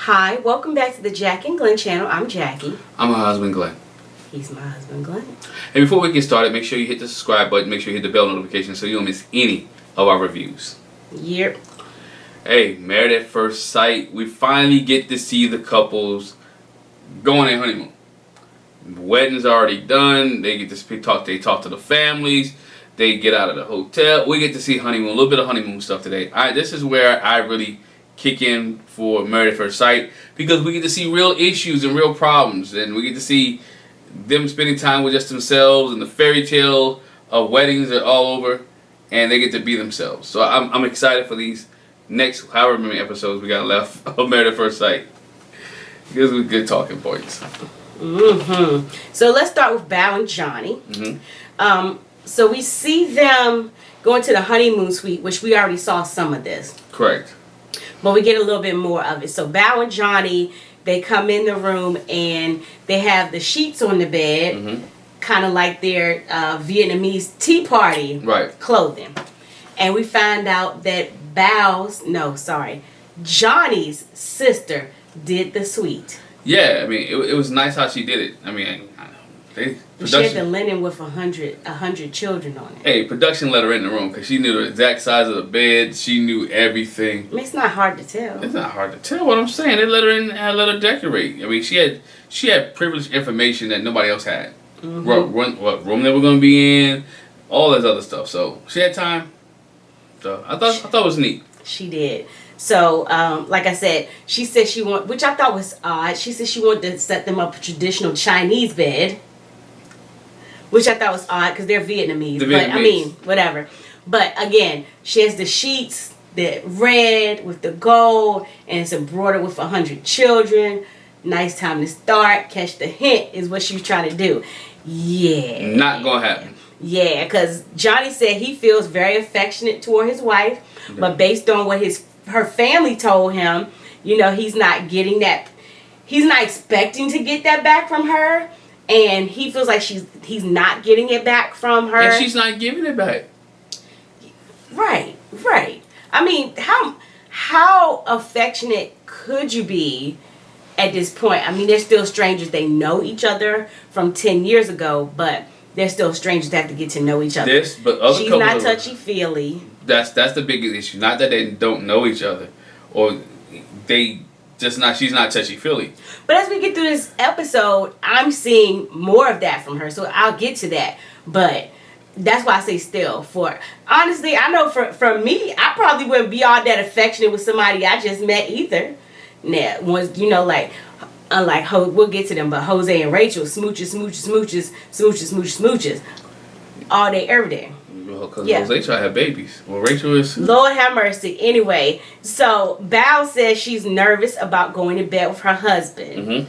Hi, welcome back to the Jac and Glen channel. I'm Jackie. I'm her husband, Glenn. He's my husband, Glenn. And before we get started, make sure you hit the subscribe button. Make sure you hit the bell notification so you don't miss any of our reviews. Yep. Hey, Married at First Sight. We finally get to see the couples go on their honeymoon. The wedding's already done. They get to talk. They talk to the families. They get out of the hotel. We get to see honeymoon. A little bit of honeymoon stuff today. This is where I really kick in for Married at First Sight, because we get to see real issues and real problems, and we get to see them spending time with just themselves, and the fairy tale of weddings are all over, and they get to be themselves. So I'm excited for these next however many episodes we got left of Married at First Sight. Gives me good talking points. So let's start with Bao and Johnny. So we see them going to the honeymoon suite, which we already saw some of this. Correct. But we get a little bit more of it. So Bao and Johnny, they come in the room and they have the sheets on the bed, kind of like their Vietnamese tea party clothing. And we find out that Johnny's sister did the suite. Yeah, I mean, it was nice how she did it. I mean, she had the linen with 100 children on it. Hey, production let her in the room because she knew the exact size of the bed. She knew everything. I mean, it's not hard to tell. It's not hard to tell what I'm saying. They let her in and let her decorate. I mean, she had privileged information that nobody else had. What room they were going to be in, all this other stuff. So she had time. So I thought it was neat. She did. So, like I said, she said she wanted, which I thought was odd. She said she wanted to set them up a traditional Chinese bed, which I thought was odd because they're Vietnamese. But I mean, whatever. But again, she has the sheets, the red with the gold, and it's embroidered with 100 children. Nice time to start. Catch the hint is what she was trying to do. Yeah. Not gonna happen. Yeah, because Johnny said he feels very affectionate toward his wife, but based on what her family told him, you know, he's not getting that. He's not expecting to get that back from her, and he feels like he's not getting it back from her. And she's not giving it back. Right. I mean, how affectionate could you be at this point? I mean, they're still strangers. They know each other from 10 years ago, but they're still strangers that have to get to know each other. She's not touchy-feely. That's the biggest issue. Not that they don't know each other, or she's not touchy-feely. But as we get through this episode, I'm seeing more of that from her, so I'll get to that. But that's why I say still. Honestly, I know for me, I probably wouldn't be all that affectionate with somebody I just met either. Now, we'll get to them, but Jose and Rachel smooches all day, every day. Well, because Jose try to have babies. Well, Rachel is... Lord have mercy. Anyway, so Bao says she's nervous about going to bed with her husband.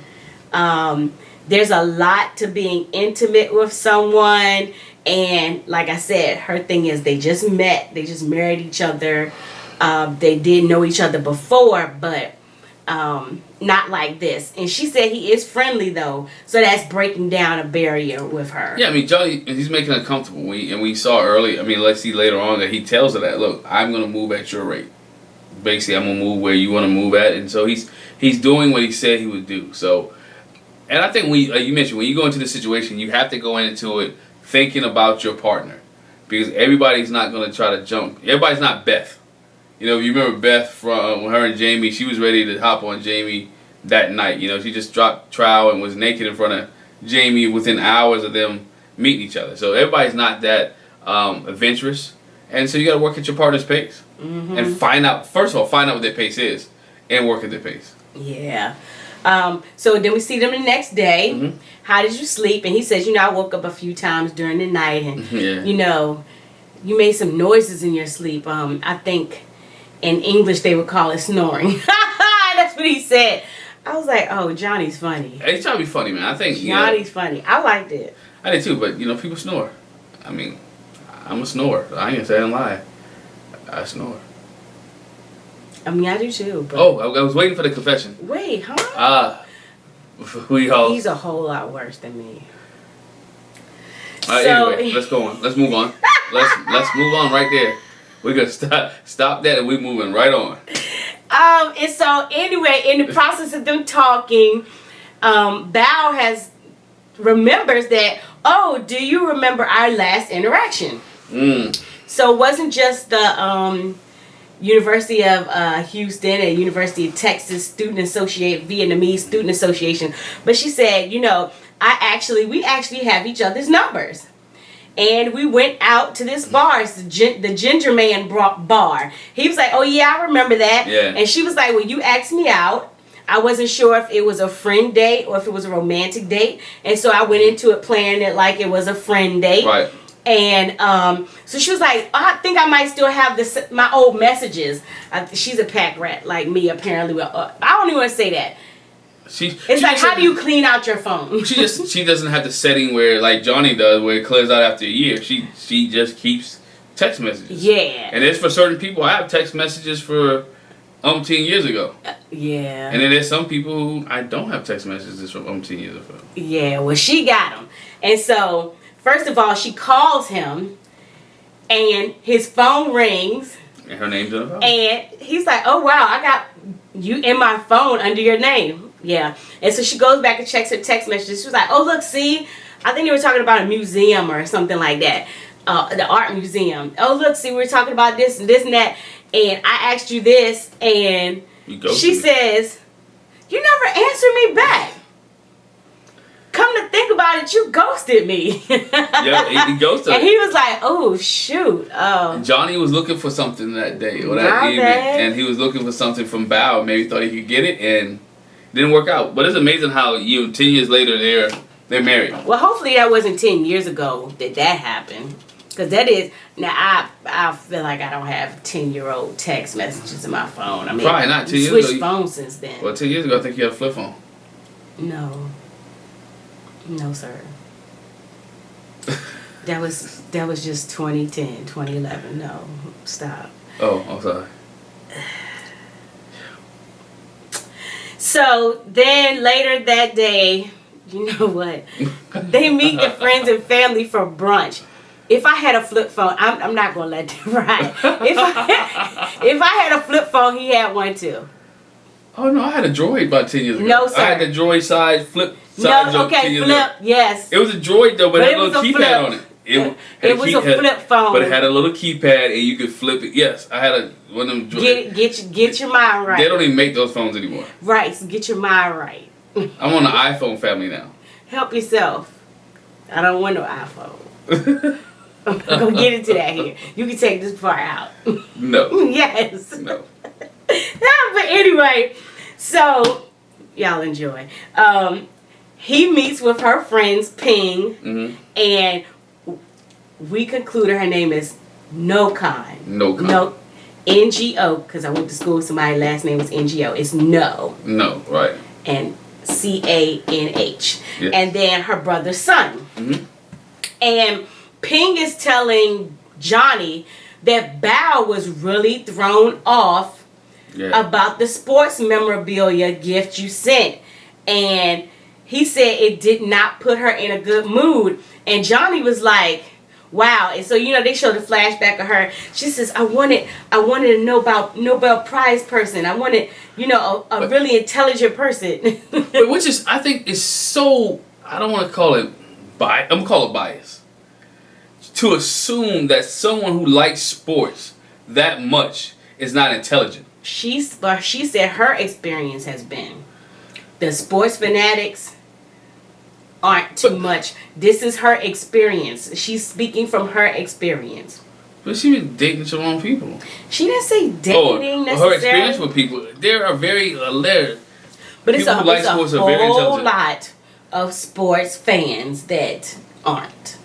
There's a lot to being intimate with someone. And like I said, her thing is they just met. They just married each other. They did know each other before, but not like this. And she said he is friendly though, so that's breaking down a barrier with her. Yeah, I mean, Johnny, he's making her comfortable. We saw early. I mean, let's see later on that he tells her that, look, I'm gonna move at your rate. Basically, I'm gonna move where you want to move at, and so he's doing what he said he would do. So, and I think you mentioned, when you go into the situation, you have to go into it thinking about your partner, because everybody's not gonna try to jump. Everybody's not Beth. You know, you remember Beth from her and Jamie. She was ready to hop on Jamie that night. You know, she just dropped trowel and was naked in front of Jamie within hours of them meeting each other. So everybody's not that adventurous, and so you got to work at your partner's pace and find out what their pace is, and work at their pace. Yeah. So then we see them the next day. How did you sleep? And he says, I woke up a few times during the night, and you made some noises in your sleep. I think in English they would call it snoring. That's what he said. I was like, oh, Johnny's funny. He's trying to be funny, man. I think Johnny's funny. I liked it. I did too, but people snore. I mean, I'm a snorer. I ain't gonna say I don't lie. I snore. I mean, I do too. But I was waiting for the confession. Wait, huh? He's a whole lot worse than me. Anyway, let's go on. Let's move on. let's move on right there. We're gonna stop that, and we're moving right on. And so anyway, in the process of them talking, Bao remembers that, oh, do you remember our last interaction? So it wasn't just the University of Houston and University of Texas Vietnamese Student Association, but she said, we actually have each other's numbers. And we went out to this bar. It's the Ginger Man bar. He was like, oh yeah, I remember that. Yeah. And she was like, well, you asked me out. I wasn't sure if it was a friend date or if it was a romantic date. And so I went into it planning it like it was a friend date. Right. And so she was like, I think I might still have my old messages. She's a pack rat like me, apparently. I don't even want to say that. It's like, how do you clean out your phone? she doesn't have the setting where like Johnny does, where it clears out after a year. She just keeps text messages. Yeah. And it's for certain people. I have text messages for umpteen years ago. Yeah. And then there's some people who I don't have text messages from umpteen years ago. Yeah. Well, she got them, and so first of all, she calls him, and his phone rings. And her name's on the phone. And he's like, oh wow, I got you in my phone under your name. Yeah. And so she goes back and checks her text messages. She was like, oh look, see, I think they were talking about a museum or something like that. The art museum. Oh look, see, we were talking about this and that. And I asked you this, and she says, you never answered me back. Come to think about it, you ghosted me. Yeah, he ghosted her. And he was like, oh, shoot. Johnny was looking for something that day or that evening. And he was looking for something from Bao. Maybe thought he could get it, and didn't work out. But it's amazing how 10 years later, they're married. Well, hopefully that wasn't 10 years ago that happened. Because that is, now I feel like I don't have 10-year-old text messages in my phone. I mean, probably not 10 years ago. Switched phones since then. Well, 10 years ago, I think you had a flip phone. No, sir. That was just 2010, 2011. No, stop. Oh, I'm sorry. So then later that day, you know what? They meet their friends and family for brunch. If I had a flip phone, I'm not gonna let them ride. If I had a flip phone, he had one too. Oh no, I had a Droid about 10 years ago. No, sir. I had the Droid side flip. No, okay, flip, yes. It was a Droid though, but it had a little keypad on it. It was a flip phone, but it had a little keypad and you could flip it. Yes, I had one of them. Get your mind right. They don't even make those phones anymore. Right, so get your mind right. I'm on the iPhone family now. Help yourself. I don't want no iPhone. I'm gonna get into that here. You can take this part out. No. Yes. No. But anyway, so y'all enjoy. He meets with her friends Ping, and we concluded her name is NoCon. No, NGO, because I went to school with somebody's last name was NGO. It's No, right. And CANH. Yes. And then her brother's son. And Ping is telling Johnny that Bao was really thrown off about the sports memorabilia gift you sent. And he said it did not put her in a good mood. And Johnny was like, wow. And so, they showed a flashback of her. She says, I wanted a Nobel Prize person. I wanted, a really intelligent person. But which is, I think, is so, I don't want to call it bias. I'm going to call it bias. To assume that someone who likes sports that much is not intelligent. She said her experience has been the sports fanatics aren't too much. This is her experience. She's speaking from her experience. But she was dating the wrong people. She didn't say dating necessarily. Her experience with people. There are very but it's a whole lot of sports fans that aren't.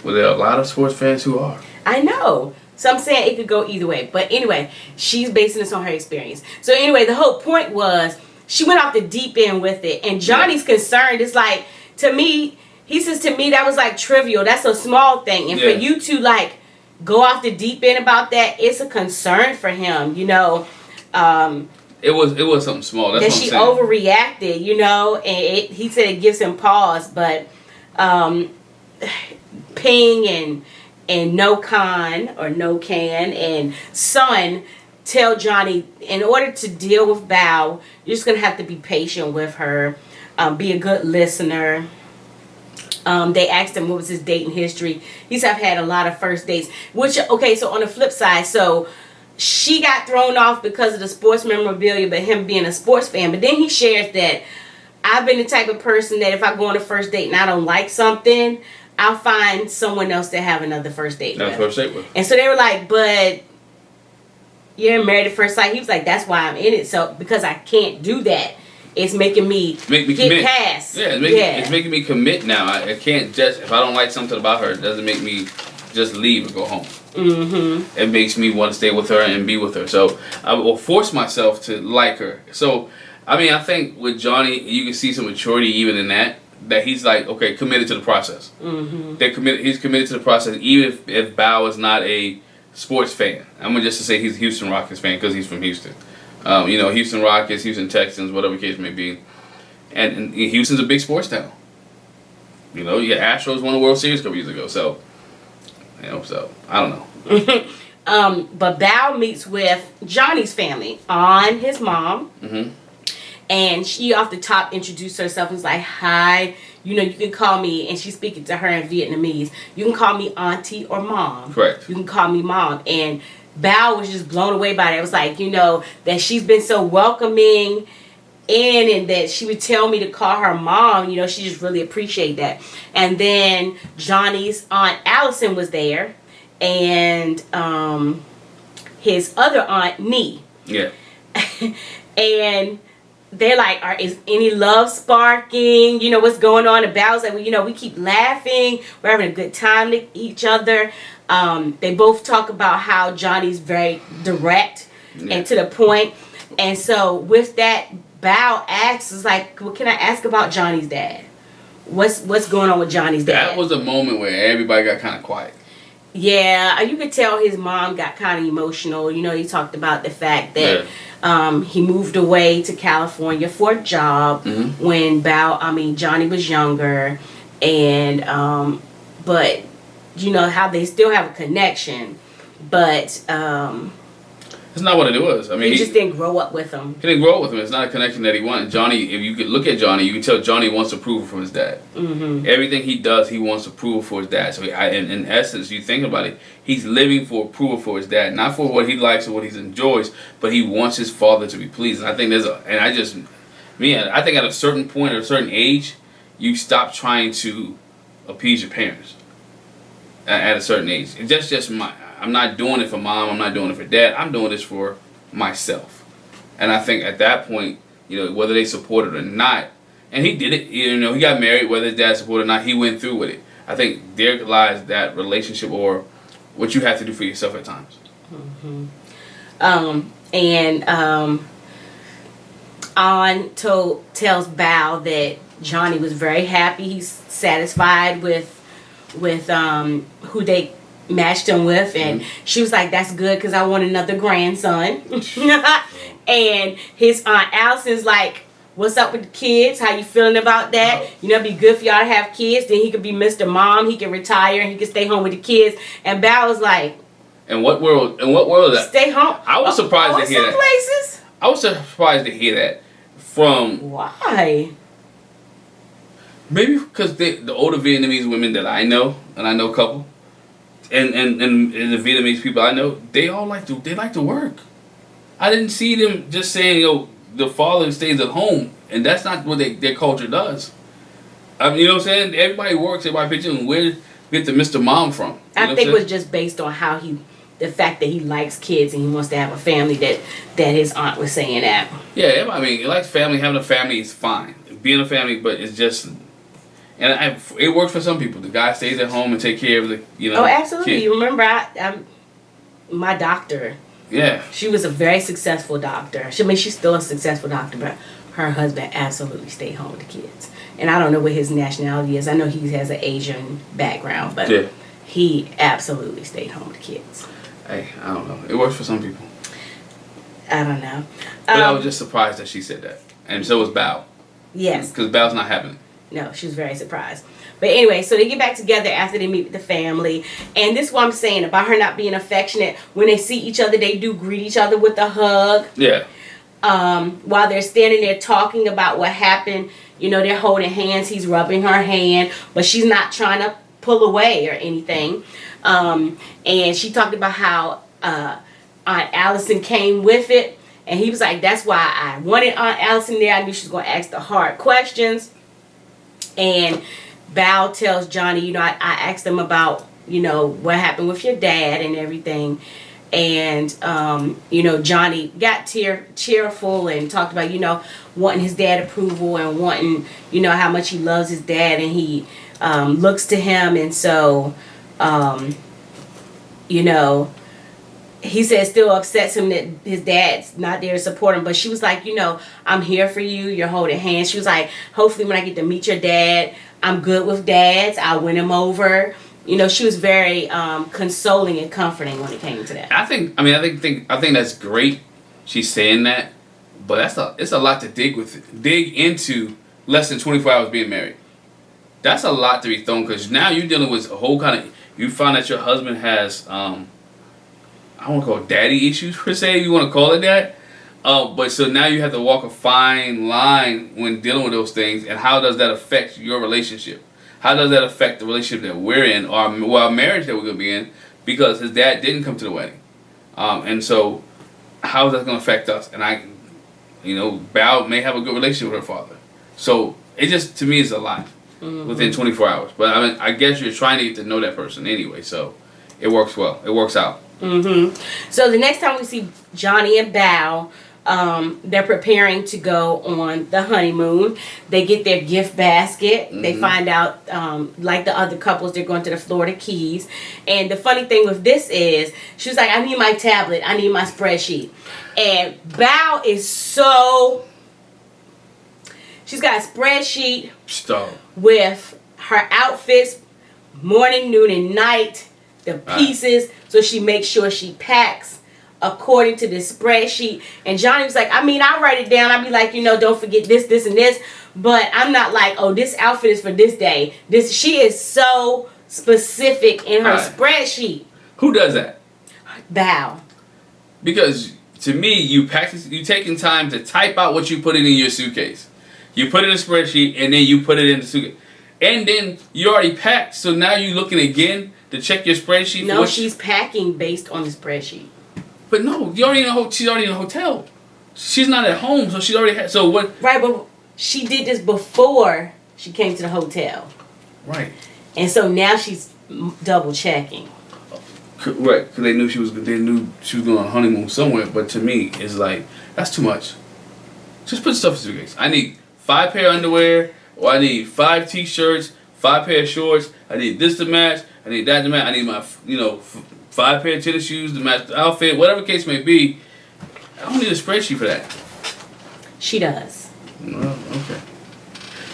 Well, there are a lot of sports fans who are. I know. So I'm saying it could go either way. But anyway, she's basing this on her experience. So anyway, the whole point was she went off the deep end with it. And Johnny's concerned. It's like, to me, he says to me that was like trivial. That's a small thing. And for you to like go off the deep end about that, it's a concern for him, It was something small. That's that what she I'm overreacted, and he said it gives him pause. But Ping and NoCon or NoCan and Son, tell Johnny, in order to deal with Bao, you're just going to have to be patient with her. Be a good listener. They asked him what was his dating history. He said, I've had a lot of first dates. Which, okay, so on the flip side, so she got thrown off because of the sports memorabilia, but him being a sports fan. But then he shares that I've been the type of person that if I go on a first date and I don't like something, I'll find someone else to have another first date with. And so they were like, but you're married at first sight. He was like, that's why I'm in it. So because I can't do that, it's making me get commit. past. Yeah, it's making me commit now. I can't just, if I don't like something about her, it doesn't make me just leave or go home. Mm-hmm. It makes me want to stay with her and be with her. So I will force myself to like her. So, I mean, I think with Johnny, you can see some maturity even in that he's like, okay, committed to the process. Mm-hmm. He's committed to the process, even if Bao is not a sports fan. I'm going to just say he's a Houston Rockets fan because he's from Houston. Houston Rockets, Houston Texans, whatever the case may be. And Houston's a big sports town. You got Astros won the World Series a couple years ago. So, I don't know. But Bao meets with Johnny's family on his mom. Mm-hmm. And she off the top introduced herself and was like, hi, you can call me, and she's speaking to her in Vietnamese, you can call me auntie or mom. Correct. You can call me mom. And Bao was just blown away by it. It was like, that she's been so welcoming and that she would tell me to call her mom. She just really appreciated that. And then Johnny's Aunt Allison was there, and his other aunt, Nee. Yeah. And they're like, is any love sparking? What's going on? And Bao's like, we keep laughing. We're having a good time with each other. They both talk about how Johnny's very direct and to the point. And so with that, Bao asks, is like, well, can I ask about Johnny's dad? What's going on with Johnny's dad? That was a moment where everybody got kind of quiet. Yeah, you could tell his mom got kind of emotional. He talked about the fact that he moved away to California for a job when Johnny was younger, and but how they still have a connection, but it's not what it was. I mean, he just didn't grow up with him. He didn't grow up with him. It's not a connection that he wanted. Johnny, if you could look at Johnny, you can tell Johnny wants approval from his dad. Mm-hmm. Everything he does, he wants approval for his dad. So in essence, you think about it, he's living for approval for his dad, not for what he likes or what he enjoys, but he wants his father to be pleased. And I think I think at a certain point, at a certain age, you stop trying to appease your parents. At a certain age, it's just I'm not doing it for mom. I'm not doing it for dad. I'm doing this for myself. And I think at that point, whether they support it or not, and he did it. He got married, whether his dad supported it or not, he went through with it. I think there lies that relationship or what you have to do for yourself at times. Mm-hmm. On tells Bao that Johnny was very happy. He's satisfied with who they matched him with, and she was like, that's good because I want another grandson. And his Aunt Allison's like, what's up with the kids? How you feeling about that? It'd be good for y'all to have kids. Then he could be Mr. Mom. He can retire and he can stay home with the kids. And Bao was like, in what world is that? Stay home. I was surprised to hear that. Places? I was surprised to hear that from. Why? Maybe because the older Vietnamese women that I know, and I know a couple, and the Vietnamese people I know, they all like to work. I didn't see them just saying, the father stays at home, and that's not what their culture does. I mean, you know what I'm saying? Everybody works, everybody pitches in. Where did we get the Mr. Mom from? I think it was just based on how the fact that he likes kids and he wants to have a family that his aunt was saying that. Yeah, I mean, he likes family. Having a family is fine. Being a family, but it's just. And it works for some people. The guy stays at home and take care of the, Oh, absolutely. kid. You remember, my doctor. Yeah. She was a very successful doctor. She's still a successful doctor, but her husband absolutely stayed home with the kids. And I don't know what his nationality is. I know he has an Asian background, but he absolutely stayed home with the kids. Hey, I don't know. It works for some people. I don't know. But I was just surprised that she said that. And so was Bao. Yes. Because Bao's not having it. No, she was very surprised. But anyway, so they get back together after they meet with the family. And this is what I'm saying about her not being affectionate. When they see each other, they do greet each other with a hug. Yeah. While they're standing there talking about what happened, you know, they're holding hands. He's rubbing her hand, but she's not trying to pull away or anything. And she talked about how Aunt Allison came with it. And he was like, that's why I wanted Aunt Allison there. I knew she was going to ask the hard questions. And Val tells Johnny, you know, I asked him about, you know, what happened with your dad and everything. And, you know, Johnny got cheerful and talked about, you know, wanting his dad approval and wanting, you know, how much he loves his dad and he looks to him. And so, you know, he said it still upsets him that his dad's not there to support him. But she was like, you know, I'm here for you. You're holding hands. She was like, hopefully when I get to meet your dad, I'm good with dads. I'll win him over. You know, she was very consoling and comforting when it came to that. I think that's great. She's saying that, but it's a lot to dig into. Less than 24 hours being married. That's a lot to be thrown because now you're dealing with a whole kind of. You find that your husband has I don't want to call it daddy issues per se. You want to call it that, but so now you have to walk a fine line when dealing with those things. And how does that affect your relationship? How does that affect the relationship that we're in, or our marriage that we're going to be in? Because his dad didn't come to the wedding. And so how is that going to affect us? And Val may have a good relationship with her father. So it just, to me, is a lot within 24 hours. But I mean, I guess you're trying to get to know that person anyway. So it works well. It works out. So the next time we see Johnny and Val, they're preparing to go on the honeymoon. They get their gift basket. They find out, like the other couples, they're going to the Florida Keys. And the funny thing with this is, she was like, I need my tablet. I need my spreadsheet. And Val is so... She's got a spreadsheet with her outfits, morning, noon, and night, the pieces, so she makes sure she packs according to this spreadsheet. And Johnny was like, I mean, I write it down. I'd be like, you know, don't forget this, this, and this. But I'm not like, oh, this outfit is for this day. She is so specific in her spreadsheet. Who does that? Val. Because to me, you taking time to type out what you put in your suitcase. You put it in a spreadsheet, and then you put it in the suitcase. And then you already packed, so now you're looking again to check your spreadsheet. No, she's packing based on the spreadsheet. But no, she's already in a hotel. She's not at home, so she's already so what? Right, but she did this before she came to the hotel. Right. And so now she's double checking. Right, because they knew she was going on a honeymoon somewhere. But to me, it's like, that's too much. Just put stuff in the suitcase. I need 5 pair of underwear, or I need 5 t-shirts, 5 pair of shorts. I need this to match. I need that to match. I need my 5 pair of tennis shoes to match the outfit. Whatever the case may be, I don't need a spreadsheet for that. She does. Well, okay.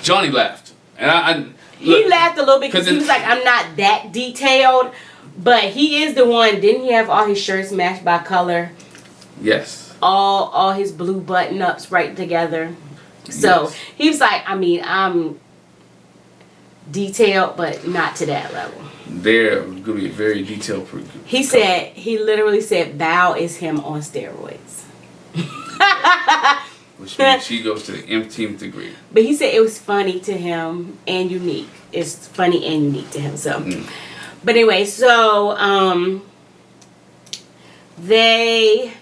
Johnny laughed, and he laughed a little bit because he was like, "I'm not that detailed," but he is the one. Didn't he have all his shirts matched by color? Yes. All his blue button-ups right together. So he was like, I mean, I'm detailed, but not to that level. They're going to be very detailed. He literally said, Val is him on steroids. Which means she goes to the nth degree. But he said it was funny to him and unique. It's funny and unique to him. So, but anyway, so they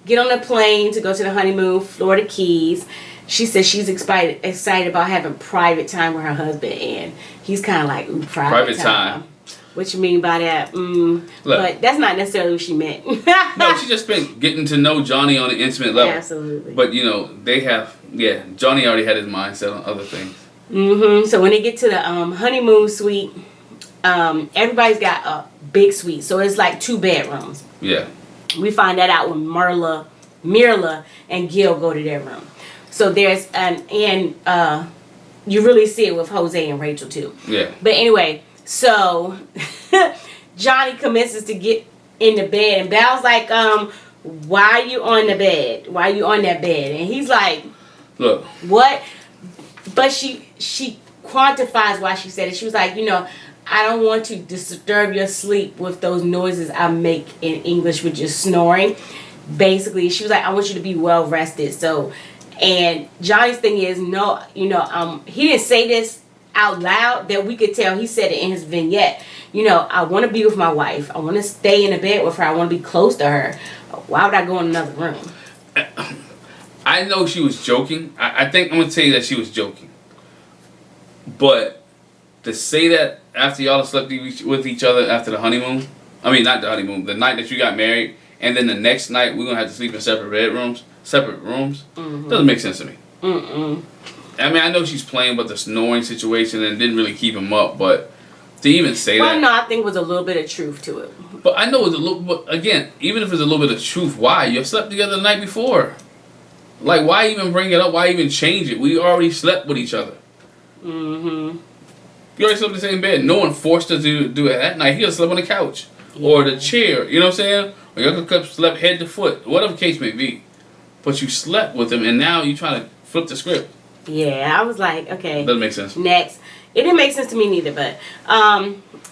get on a plane to go to the honeymoon, Florida Keys. She says she's excited about having private time with her husband, and he's kind of like, ooh, private time. What you mean by that? Look, but that's not necessarily what she meant. No, she just been getting to know Johnny on an intimate level. Absolutely. But, Johnny already had his mindset on other things. So when they get to the honeymoon suite, everybody's got a big suite. So it's like 2 bedrooms. Yeah. We find that out when Mirla and Gail go to their room. So there's you really see it with Jose and Rachel too. Yeah. But anyway, so Johnny commences to get in the bed, and Val's like, why are you on the bed? Why are you on that bed? And he's like, look, what? But she quantifies why she said it. She was like, I don't want to disturb your sleep with those noises I make in English with just snoring. Basically, she was like, I want you to be well rested. So, and Johnny's thing is, no, he didn't say this out loud, that we could tell. He said it in his vignette. I want to be with my wife. I want to stay in the bed with her. I want to be close to her. Why would I go in another room? I know she was joking. I think I'm going to tell you that she was joking. But to say that after y'all slept with each other after the honeymoon, I mean, not the honeymoon, the night that you got married, and then the next night we're going to have to sleep in separate rooms, doesn't make sense to me. I mean, I know she's playing with the snoring situation and didn't really keep him up, but to even say that... Well, no, I think was a little bit of truth to it. But I know it's a little... But again, even if it's a little bit of truth, why? You slept together the night before. Like, why even bring it up? Why even change it? We already slept with each other. You already slept in the same bed. No one forced her to do it that night. He could have slept on the couch. Yeah. Or the chair. You know what I'm saying? Or you could have slept head to foot. Whatever the case may be. But you slept with him, and now you're trying to flip the script. Yeah, I was like, okay. Doesn't make sense. Next. It didn't make sense to me neither, but,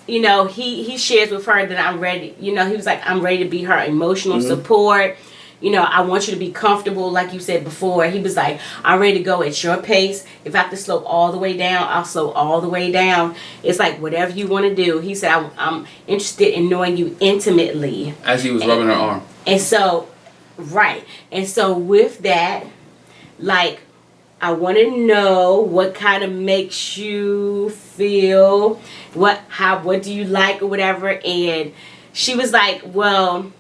he shares with her that I'm ready. He was like, I'm ready to be her emotional support. I want you to be comfortable, like you said before. He was like, I'm ready to go at your pace. If I have to slow all the way down, I'll slow all the way down. It's like, whatever you want to do. He said, I'm interested in knowing you intimately. As he was rubbing her arm. And so, right. And so with that, like, I want to know what kind of makes you feel, what do you like or whatever. And she was like, well,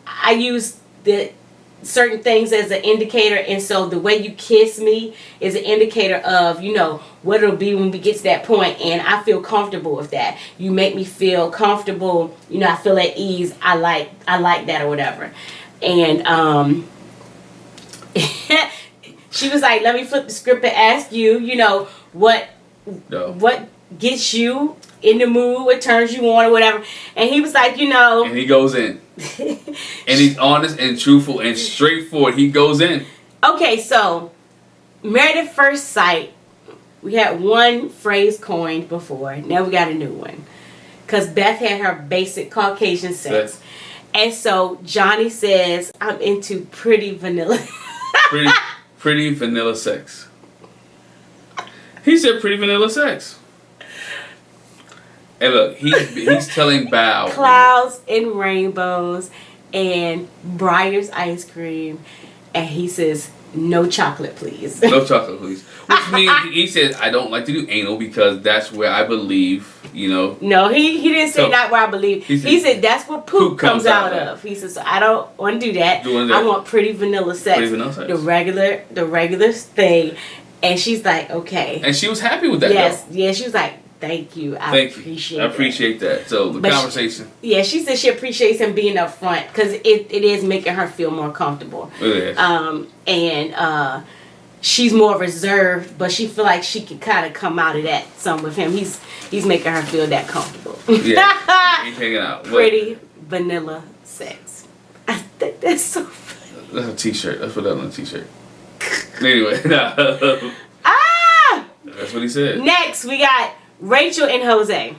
I use the certain things as an indicator, and so the way you kiss me is an indicator of what it'll be when we get to that point, and I feel comfortable with that. You make me feel comfortable, I feel at ease. I like that or whatever. And she was like, let me flip the script and ask you, what gets you in the mood, what turns you on or whatever. And he was like, and he goes in. And he's honest and truthful and straightforward. He goes in. Okay, so Married at First Sight, we had one phrase coined before. Now we got a new one. Because Beth had her basic Caucasian sex. And so Johnny says, I'm into pretty vanilla. Pretty vanilla sex. He said pretty vanilla sex. And look, he's telling Bao. Clouds and rainbows and Breyer's ice cream. And he says, no chocolate, please. No chocolate, please. Which means he said, I don't like to do anal because that's where I believe, No, he didn't say not where I believe. He said that's where poop comes out of. He says, so I don't want to do that. I want pretty vanilla sex. Pretty vanilla sex. The regular thing. And she's like, okay. And she was happy with that. Yes, yeah. She was like, thank you. I appreciate that. So the conversation. She said she appreciates him being up front because it is making her feel more comfortable. It is. And she's more reserved, but she feel like she could kind of come out of that some with him. He's making her feel that comfortable. Yeah, he's hanging out. Pretty vanilla sex. I think that's so funny. That's a t-shirt. Let's put that on a t-shirt. Anyway, no. That's what he said. Next, we got Rachel and Jose.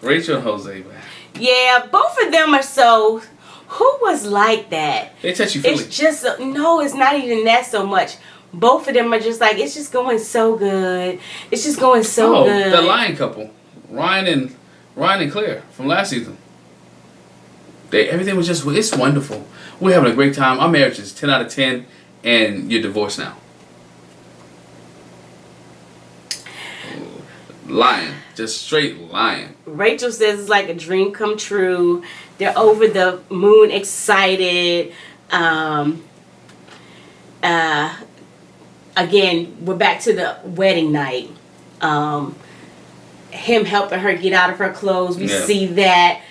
Rachel and Jose, man. Yeah, both of them are so... Who was like that? They touchy-feely. It's just... No, it's not even that so much. Both of them are just like, it's just going so good. It's just going so good. The Lion couple. Ryan and Claire from last season. Everything was just... It's wonderful. We're having a great time. Our marriage is 10 out of 10, and you're divorced now. Lying. Just straight lying. Rachel says it's like a dream come true. They're over the moon excited. Again, we're back to the wedding night. Him helping her get out of her clothes. We see that.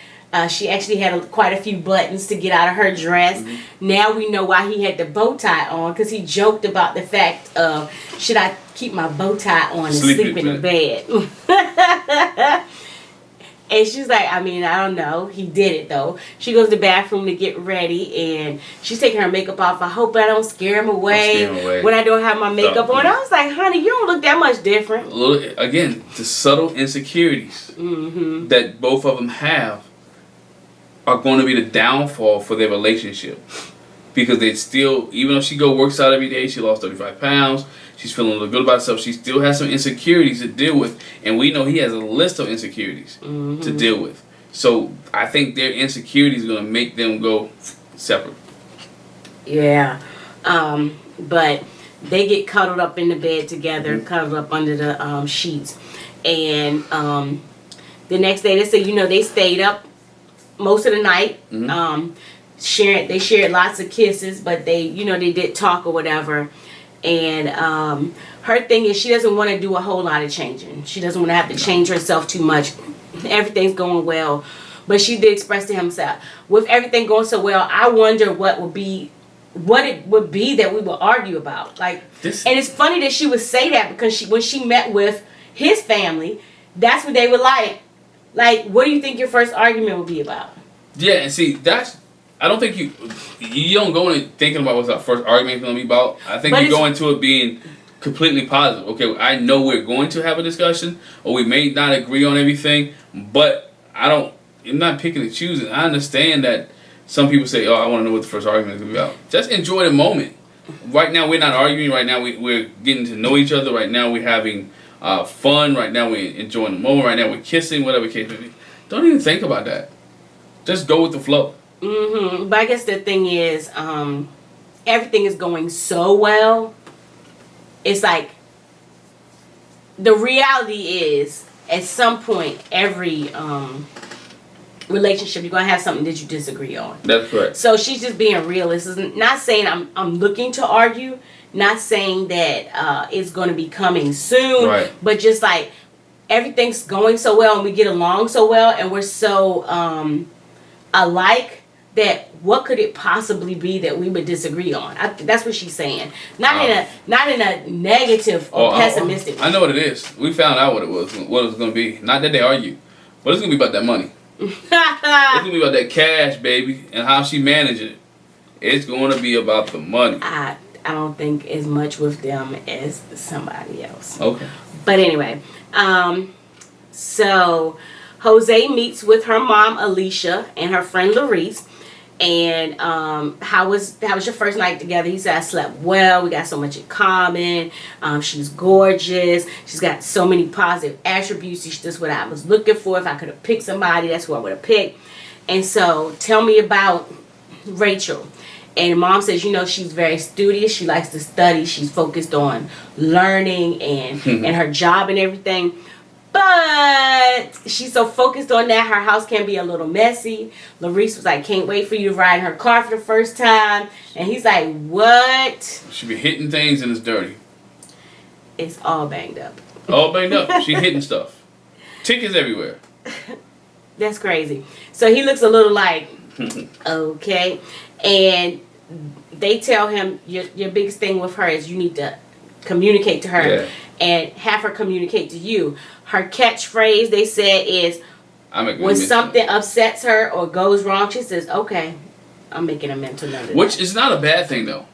She actually had quite a few buttons to get out of her dress. Now we know why he had the bow tie on, because he joked about the fact of, should I keep my bow tie on and sleep in the bed? And she's like, I mean, I don't know. He did it, though. She goes to the bathroom to get ready, and she's taking her makeup off. I hope I don't scare him away when I don't have my makeup on. I was like, honey, you don't look that much different. Again, the subtle insecurities that both of them have are going to be the downfall for their relationship. Because they still, even though she works out every day, she lost 35 pounds. She's feeling a little good about herself. She still has some insecurities to deal with. And we know he has a list of insecurities to deal with. So I think their insecurities are going to make them go separate. Yeah. But they get cuddled up in the bed together, cuddled up under the sheets. And the next day, they say, they stayed up most of the night. They shared lots of kisses, but they did talk or whatever. And her thing is she doesn't want to do a whole lot of changing. She doesn't want to have to change herself too much. Everything's going well. But she did express to himself, with everything going so well, I wonder what it would be that we would argue about. And it's funny that she would say that because when she met with his family, that's what they were like, what do you think your first argument would be about? Yeah, and see, I don't think you don't go in thinking about what our first argument is going to be about. I think you go into it being completely positive. Okay, I know we're going to have a discussion, or we may not agree on everything, but I'm not picking and choosing. I understand that some people say, I want to know what the first argument is going to be about. Just enjoy the moment. Right now, we're not arguing. Right now, we're getting to know each other. Right now, we're having fun. Right now, we're enjoying the moment. Right now, we're kissing, whatever case may be. Don't even think about that. Just go with the flow. But I guess the thing is, everything is going so well. It's like, the reality is, at some point, every relationship, you're going to have something that you disagree on. That's correct. So she's just being realist. Not saying I'm looking to argue, not saying that it's going to be coming soon, right. But just like, everything's going so well and we get along so well and we're so alike, that what could it possibly be that we would disagree on? That's what she's saying. Not in a negative or pessimistic way. I know what it is. We found out what it was going to be. Not that they argue, but it's going to be about that money. It's going to be about that cash, baby, and how she managed it. It's going to be about the money. I don't think as much with them as somebody else. Okay. But anyway, so Jose meets with her mom, Alicia, and her friend, Larice. And how was your first night together? He said, I slept well. We got so much in common. She's gorgeous. She's got so many positive attributes. She's just what I was looking for. If I could have picked somebody, that's who I would have picked. And so tell me about Rachel. And mom says, she's very studious. She likes to study. She's focused on learning and her job and everything. But she's so focused on that, her house can be a little messy. Larice was like, can't wait for you to ride in her car for the first time. And he's like, what? She be hitting things and it's dirty. It's all banged up. All banged up. She hitting stuff. Tickets everywhere. That's crazy. So he looks a little like, okay. And they tell him, your biggest thing with her is you need to communicate to her and have her communicate to you. Her catchphrase, they said, is when something upsets her or goes wrong, she says, okay, I'm making a mental note of that. Which is not a bad thing, though.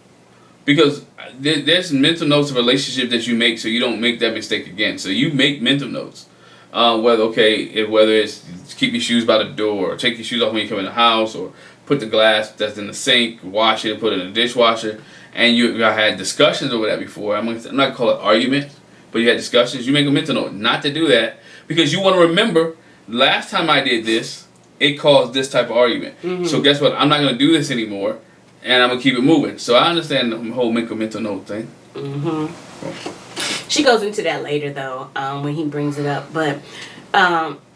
Because there's mental notes of relationship that you make so you don't make that mistake again. So you make mental notes. Whether it's keep your shoes by the door, or take your shoes off when you come in the house, or put the glass that's in the sink, wash it, and put it in the dishwasher. And you had discussions over that before. I'm not going to call it arguments. But you had discussions, you make a mental note not to do that because you want to remember, last time I did this, it caused this type of argument. Mm-hmm. So guess what? I'm not going to do this anymore, and I'm going to keep it moving. So I understand the whole make a mental note thing. Mm-hmm. She goes into that later, though, when he brings it up. But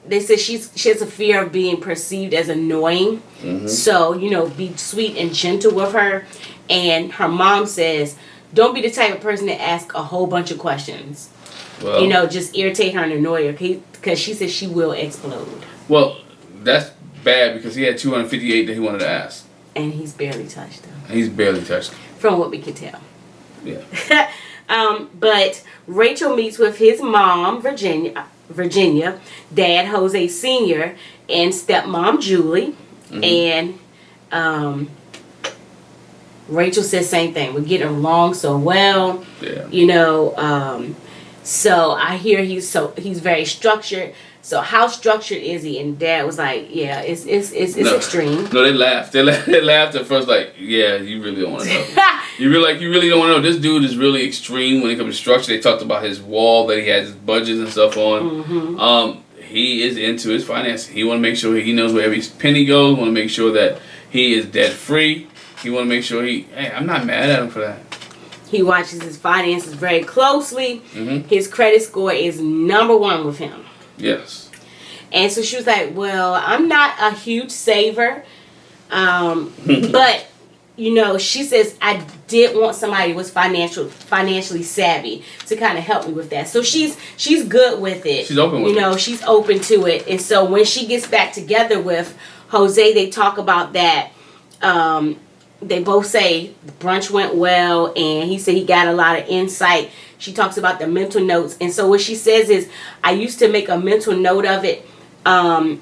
they said she has a fear of being perceived as annoying. Mm-hmm. So, be sweet and gentle with her. And her mom says, don't be the type of person to ask a whole bunch of questions. Well, just irritate her and annoy her because she says she will explode. Well, that's bad because he had 258 that he wanted to ask. And he's barely touched them. From what we could tell. Yeah. But Rachel meets with his mom, Virginia. Virginia, Dad Jose Sr., and stepmom Julie, and Rachel says same thing. We're getting along so well. Yeah. You know, so I hear he's very structured. So how structured is he? And Dad was like, yeah, it's extreme. No, they laughed. They laughed at first, like, yeah, you really don't want to know. you really don't want to know. This dude is really extreme when it comes to structure. They talked about his wall that he has his budgets and stuff on. He is into his finances. He want to make sure he knows where every penny goes. Want to make sure that he is debt free. He want to make sure hey, I'm not mad at him for that. He watches his finances very closely. His credit score is #1 with him. Yes. And so she was like, well, I'm not a huge saver. But, you know, she says, I did want somebody who was financially savvy to kind of help me with that. So she's good with it. She's open with it. You know, she's open to it. And so when she gets back together with Jose, they talk about that. They both say the brunch went well, and he said he got a lot of insight. She talks about the mental notes. And so what she says is, I used to make a mental note of it and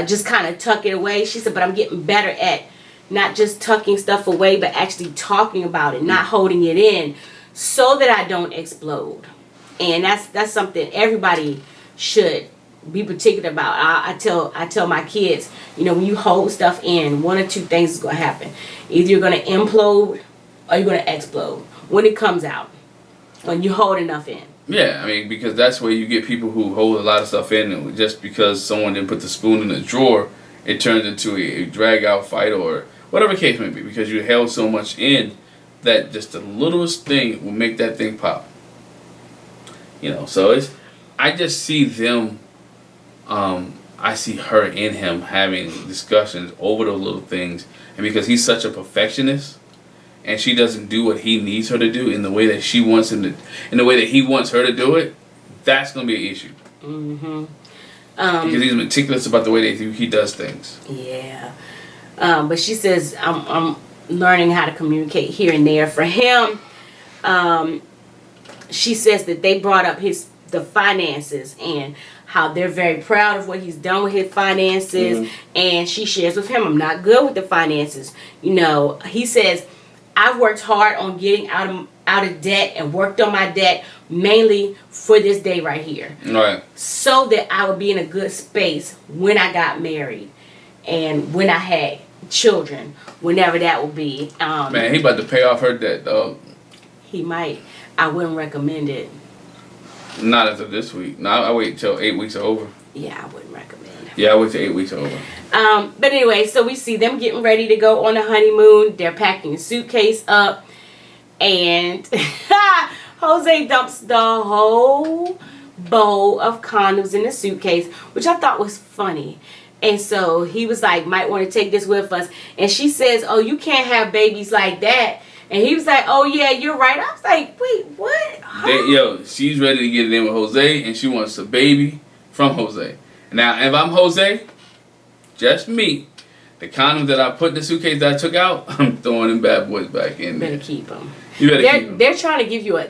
just kind of tuck it away. She said, but I'm getting better at not just tucking stuff away, but actually talking about it, not holding it in, so that I don't explode. And that's something everybody should be particular about. I tell my kids, you know, when you hold stuff in, one or two things is going to happen. Either you're going to implode or you're going to explode when it comes out, when you hold enough in. Yeah, I mean, because that's where you get people who hold a lot of stuff in, and just because someone didn't put the spoon in the drawer, it turns into a drag-out fight or whatever the case may be, because you held so much in that just the littlest thing will make that thing pop. You know, so I just see them, I see her and him having discussions over those little things, and because he's such a perfectionist, and she doesn't do what he needs her to do in the way that she wants him to, in the way that he wants her to do it, that's going to be an issue. Because he's meticulous about the way he does things. Yeah. But she says, I'm learning how to communicate here and there. For him, she says that they brought up the finances and how they're very proud of what he's done with his finances. And she shares with him, I'm not good with the finances. You know, he says, I've worked hard on getting out of debt and worked on my debt mainly for this day right here. Right. So that I would be in a good space when I got married and when I had children, whenever that will be. Man, he about to pay off her debt, dog. He might. I wouldn't recommend it. Not after this week. No, I wait till 8 weeks are over. Yeah, I wouldn't recommend it. Yeah, I wait till 8 weeks are over. But anyway, so we see them getting ready to go on a honeymoon. They're packing a suitcase up. And Jose dumps the whole bowl of condoms in the suitcase, which I thought was funny. And so he was like, might want to take this with us. And she says, oh, you can't have babies like that. And he was like, oh, yeah, you're right. I was like, wait, what? Huh? She's ready to get it in with Jose, and she wants a baby from Jose. Now, if I'm Jose, just me, the condom that I put in the suitcase that I took out, I'm throwing them bad boys back in there. Better keep them. You better keep them. They're trying to give you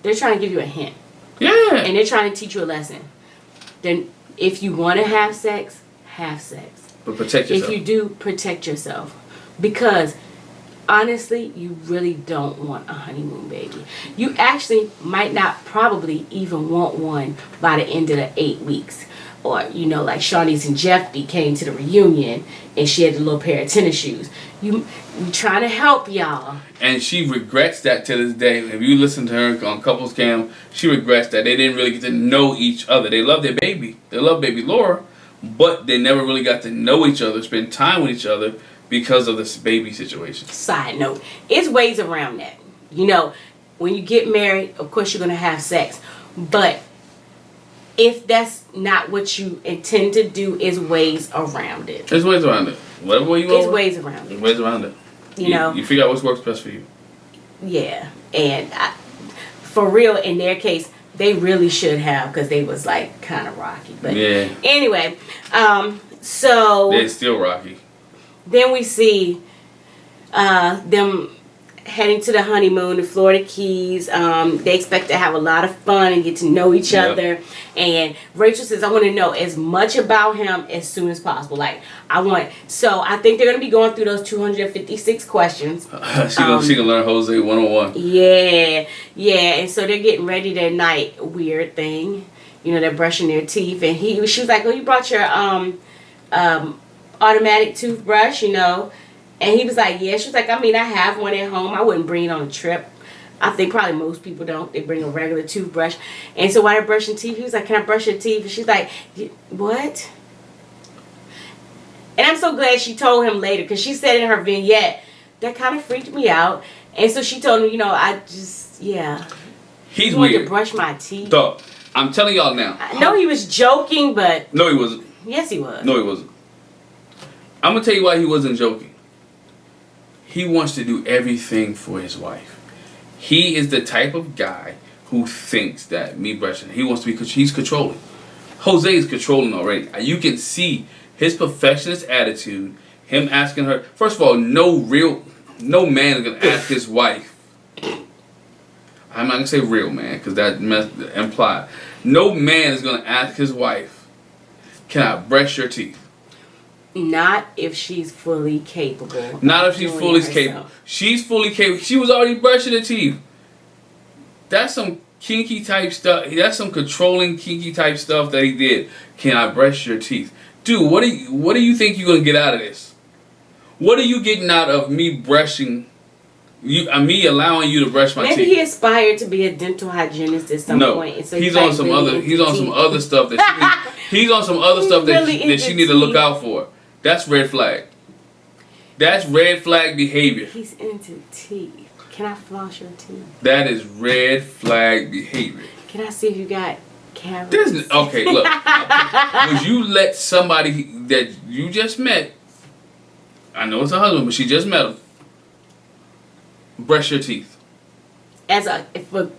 they're trying to give you a hint. Yeah. And they're trying to teach you a lesson. Then, if you want to have sex, have sex. But protect yourself. If you do, protect yourself. Because honestly, you really don't want a honeymoon baby. You actually might not probably even want one by the end of the 8 weeks. Or, you know, like Shawnee's and Jeffy came to the reunion and she had a little pair of tennis shoes. You trying to help y'all. And she regrets that to this day. If you listen to her on Couples Cam, she regrets that. They didn't really get to know each other. They love their baby. They love baby Laura. But they never really got to know each other, spend time with each other because of this baby situation. Side note, it's ways around that. You know, when you get married, of course you're going to have sex. But if that's not what you intend to do, is ways around it. There's ways around it. Whatever way you want. There's ways around it. There's ways around it. You know. You figure out what works best for you. Yeah. And for real, in their case, they really should have, because they was like kind of rocky. But yeah. Anyway, so they're still rocky. Then we see them heading to the honeymoon in Florida Keys. They expect to have a lot of fun and get to know each other. And Rachel says, I want to know as much about him as soon as possible. Like, so I think they're going to be going through those 256 questions. She gonna learn Jose 101. Yeah. And so they're getting ready that night. Weird thing. You know, they're brushing their teeth. And she was like, oh, you brought your automatic toothbrush, you know. And he was like, yeah. She was like, I mean, I have one at home. I wouldn't bring it on a trip. I think probably most people don't. They bring a regular toothbrush. And so while they're brushing teeth, he was like, can I brush your teeth? And she's like, what? And I'm so glad she told him later, because she said in her vignette, that kind of freaked me out. And so she told him, you know, He's wanted weird. to brush my teeth. Dog, I'm telling y'all now. I know he was joking, but... No, he wasn't. Yes, he was. No, he wasn't. I'm going to tell you why he wasn't joking. He wants to do everything for his wife. He is the type of guy who thinks that me brushing, he's controlling. Jose is controlling already. You can see his perfectionist attitude, him asking her. First of all, no man is going to ask his wife. I'm not going to say real man, because that implied. No man is going to ask his wife, can I brush your teeth? Not if she's fully capable. Not if she's fully capable. She's fully capable. She was already brushing her teeth. That's some kinky type stuff. That's some controlling kinky type stuff that he did. Can I brush your teeth? Dude, what do you think you're gonna get out of this? What are you getting out of me brushing me allowing you to brush my teeth? Maybe he aspired to be a dental hygienist at some point. And so he's on some other stuff that she need to look out for. That's red flag. That's red flag behavior. He's into teeth. Can I floss your teeth? That is red flag behavior. Can I see if you got cavities? Okay, look. Would you let somebody that you just met, I know it's a husband, but she just met him, brush your teeth? For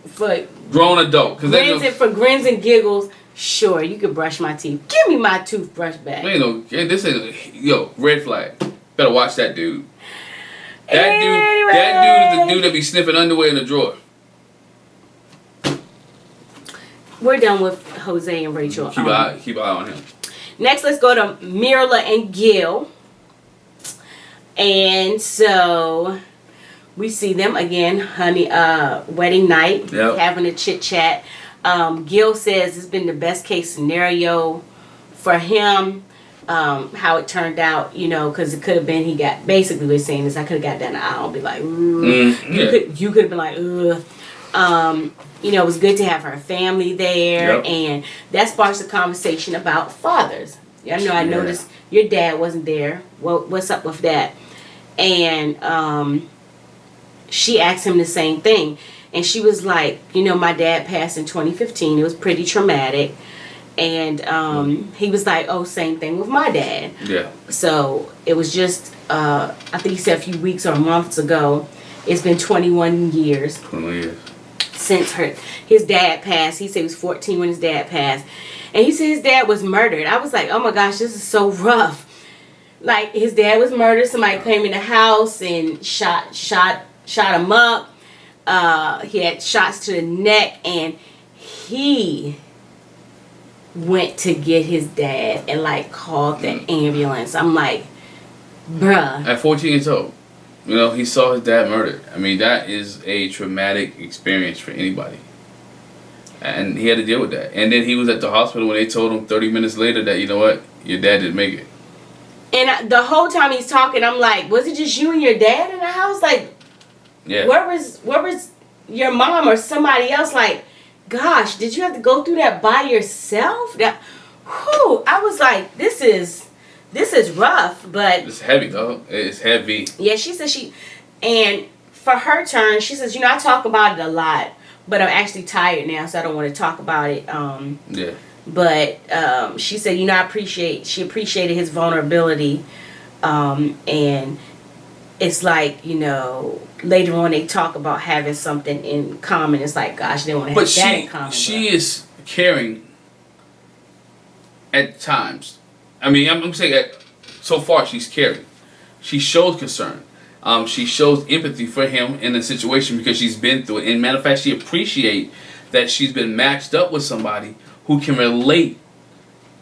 grown adult. For grins and giggles, sure, you could brush my teeth. Give me my toothbrush back. Red flag. Better watch that dude. That dude is the dude that be sniffing underwear in the drawer. We're done with Jose and Rachel. Keep an eye on him. Next, let's go to Mirla and Gail. And so we see them again, wedding night, having a chit chat. Gil says it's been the best case scenario for him, how it turned out, you know, because it could have been basically we're saying this, I could have got down the aisle and be like, you could have been like, ugh. You know, it was good to have her family there, and that sparks a conversation about fathers. I noticed your dad wasn't there. What's up with that? And she asked him the same thing. And she was like, you know, my dad passed in 2015. It was pretty traumatic. And he was like, oh, same thing with my dad. Yeah. So it was just, I think he said a few weeks or months ago. It's been 21 years. 21 years. Since his dad passed. He said he was 14 when his dad passed. And he said his dad was murdered. I was like, oh my gosh, this is so rough. Like, his dad was murdered. Somebody came in the house and shot him up. He had shots to the neck, and he went to get his dad and like called the ambulance. I'm like, bruh. At 14 years old, you know, he saw his dad murdered. I mean, that is a traumatic experience for anybody. And he had to deal with that. And then he was at the hospital when they told him 30 minutes later that, you know what, your dad didn't make it. And the whole time he's talking, I'm like, was it just you and your dad in the house? Like, where was your mom or somebody else? Like, gosh, did you have to go through that by yourself? I was like, this is rough, but it's heavy though. It's heavy. Yeah, she said and for her turn, she says, you know, I talk about it a lot, but I'm actually tired now, so I don't want to talk about it. But she said, you know, she appreciated his vulnerability, and it's like, you know, later on they talk about having something in common. It's like, gosh, they want to have that in common. She is caring at times. I mean, I'm saying that so far she's caring. She shows concern. She shows empathy for him in the situation because she's been through it. And matter of fact, she appreciates that she's been matched up with somebody who can relate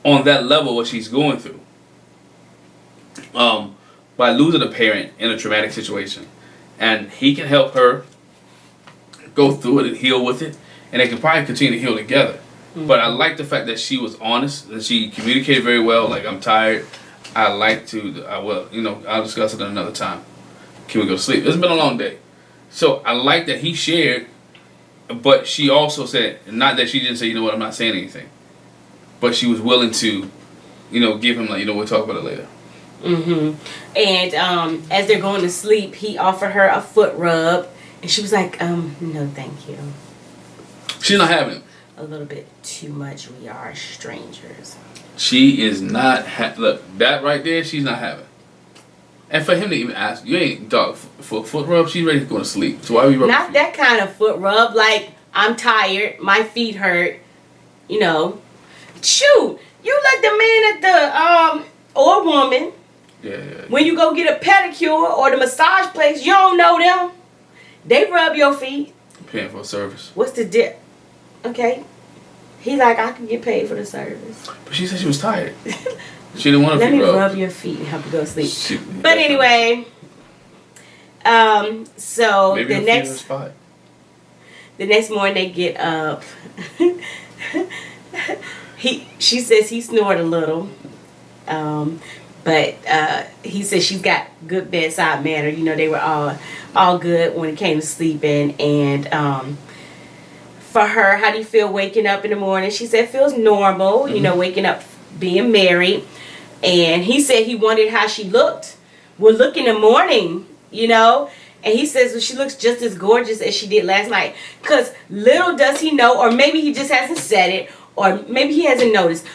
on that level what she's going through. By losing a parent in a traumatic situation. And he can help her go through it and heal with it. And they can probably continue to heal together. Mm-hmm. But I like the fact that she was honest and she communicated very well. Like, I'm tired. I'll discuss it another time. Can we go to sleep? It's been a long day. So I like that he shared, but she also said, not that she didn't say, you know what, I'm not saying anything. But she was willing to, give him, like, we'll talk about it later. Mm-hmm. And as they're going to sleep, he offered her a foot rub. And she was like, no, thank you. She's not having it. A little bit too much. We are strangers. She is not look, that right there, she's not having. And for him to even ask, you ain't dog for foot rub, she's ready to go to sleep. So why are we rubbing? Not that kind of foot rub, like, I'm tired, my feet hurt, Shoot, you let the man at the or woman. Yeah. When you go get a pedicure or the massage place, you don't know them. They rub your feet. Paying for a service. What's the dip? Okay. He like, I can get paid for the service. But she said she was tired. She didn't want to Let me rubbed. rub your feet and help you go to sleep. But anyway, so maybe the next morning they get up. She says he snored a little. But he said she's got good bedside manner. They were all good when it came to sleeping. And for her, how do you feel waking up in the morning? She said it feels normal, Mm-hmm. Waking up, being married. And he said he wondered how she looked. Would look in the morning, And he says, well, she looks just as gorgeous as she did last night. Because little does he know, or maybe he just hasn't said it, or maybe he hasn't noticed.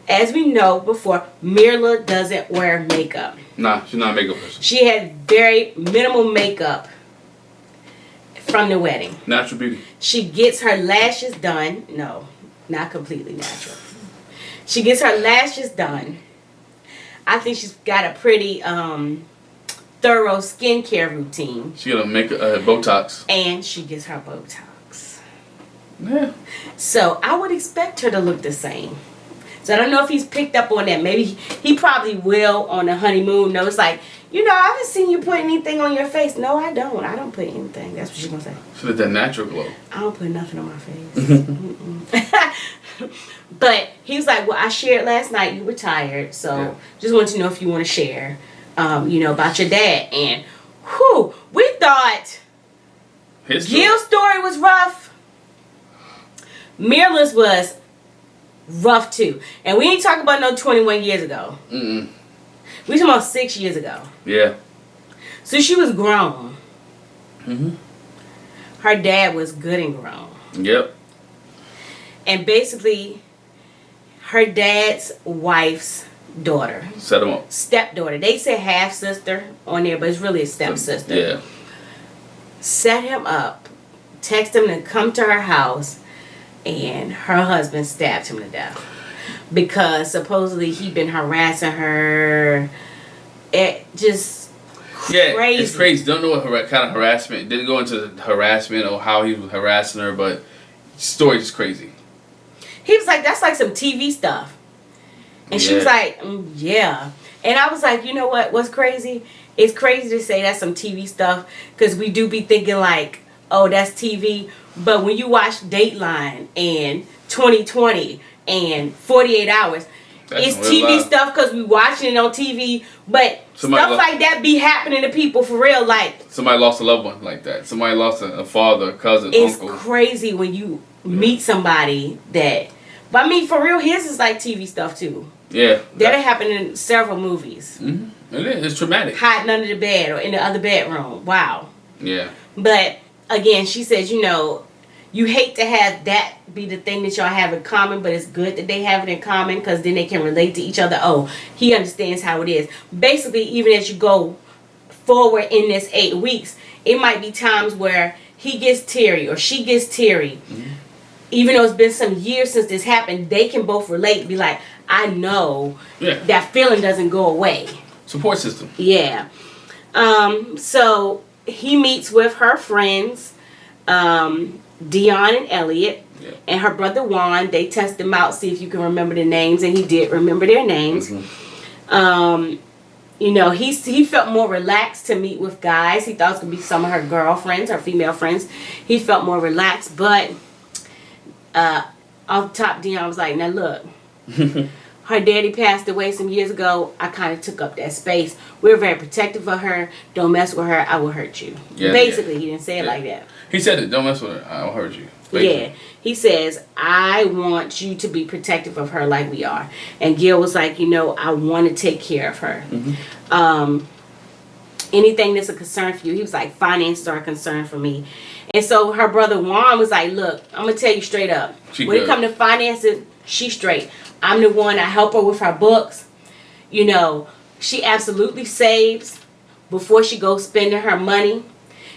As we know before, Mirla doesn't wear makeup. Nah, she's not a makeup person. She had very minimal makeup from the wedding. Natural beauty. She gets her lashes done. No, not completely natural. She gets her lashes done. I think she's got a pretty thorough skincare routine. She got a Botox. And she gets her Botox. Yeah. So I would expect her to look the same. So I don't know if he's picked up on that. Maybe he probably will on the honeymoon. No, it's like, I haven't seen you put anything on your face. No, I don't. I don't put anything. That's what she's going to say. She let that natural glow. I don't put nothing on my face. But he was like, well, I shared last night. You were tired. So just wanted to know if you want to share, about your dad. And, we thought Gil's story was rough. Mirla's was rough too. And we ain't talking about no 21 years ago. Mm-mm. We talking about 6 years ago. Yeah. So she was grown. Mm-hmm. Her dad was good and grown. Yep. And basically, her dad's wife's daughter. Set him up. Stepdaughter. They say half sister on there, but it's really a stepsister. Yeah. Set him up. Text him to come to her house. And her husband stabbed him to death. Because supposedly he'd been harassing her. It just crazy. Yeah, it's crazy. Don't know what kind of harassment. Didn't go into the harassment or how he was harassing her, but the story's just crazy. He was like, that's like some TV stuff. And she was like, yeah. And I was like, you know what? What's crazy? It's crazy to say that's some TV stuff. Because we do be thinking like, oh, that's TV. But when you watch Dateline and 2020 and 48 Hours, it's TV stuff because we watching it on TV. But stuff like that be happening to people for real. Like somebody lost a loved one like that. Somebody lost a father, a cousin, uncle. It's crazy when you meet somebody that. But I mean, for real, his is like TV stuff too. Yeah. That happened in several movies. Mm-hmm. It is. It's traumatic. Hiding under the bed or in the other bedroom. Wow. Yeah. But again, she says, you hate to have that be the thing that y'all have in common, but it's good that they have it in common because then they can relate to each other. Oh, he understands how it is. Basically, even as you go forward in this 8 weeks, it might be times where he gets teary or she gets teary. Mm-hmm. Even though it's been some years since this happened, they can both relate and be like, I know that feeling doesn't go away. Support system. Yeah. So he meets with her friends, Dion and Elliot, and her brother Juan. They test him out, see if you can remember the names, and he did remember their names. You know, he felt more relaxed to meet with guys. He thought it was going to be some of her girlfriends, her female friends. He felt more relaxed, but off the top, Dion was like, now look, her daddy passed away some years ago. I kind of took up that space. We're very protective of her. Don't mess with her. I will hurt you. Yeah, basically, he didn't say it like that. He said it. Don't mess with her. I will hurt you. Basically. Yeah. He says, I want you to be protective of her like we are. And Gil was like, you know, I want to take care of her. Anything that's a concern for you. He was like, finances are a concern for me. And so her brother Juan was like, look, I'm going to tell you straight up. When it comes to finances, she's straight. I'm the one. I help her with her books. You know, she absolutely saves before she goes spending her money.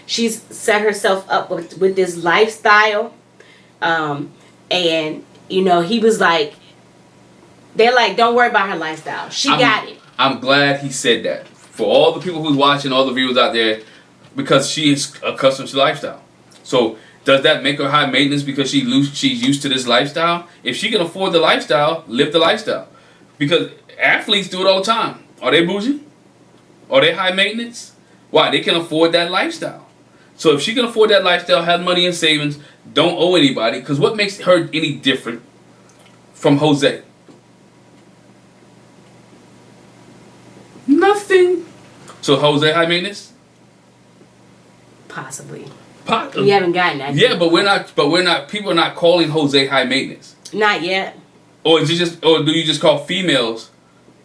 She's set herself up with this lifestyle. And, you know, he was like, they're like, don't worry about her lifestyle. She got it. I'm glad he said that. For all the people who's watching, all the viewers out there, because she is accustomed to lifestyle. So, does that make her high maintenance because she's used to this lifestyle? If she can afford the lifestyle, live the lifestyle. Because athletes do it all the time. Are they bougie? Are they high maintenance? Why? They can afford that lifestyle. So if she can afford that lifestyle, has money in savings, don't owe anybody, because what makes her any different from Jose? Nothing. So Jose high maintenance? Possibly. We haven't gotten that. Yeah, but we're not. People are not calling Jose high maintenance. Not yet. Or do you just call females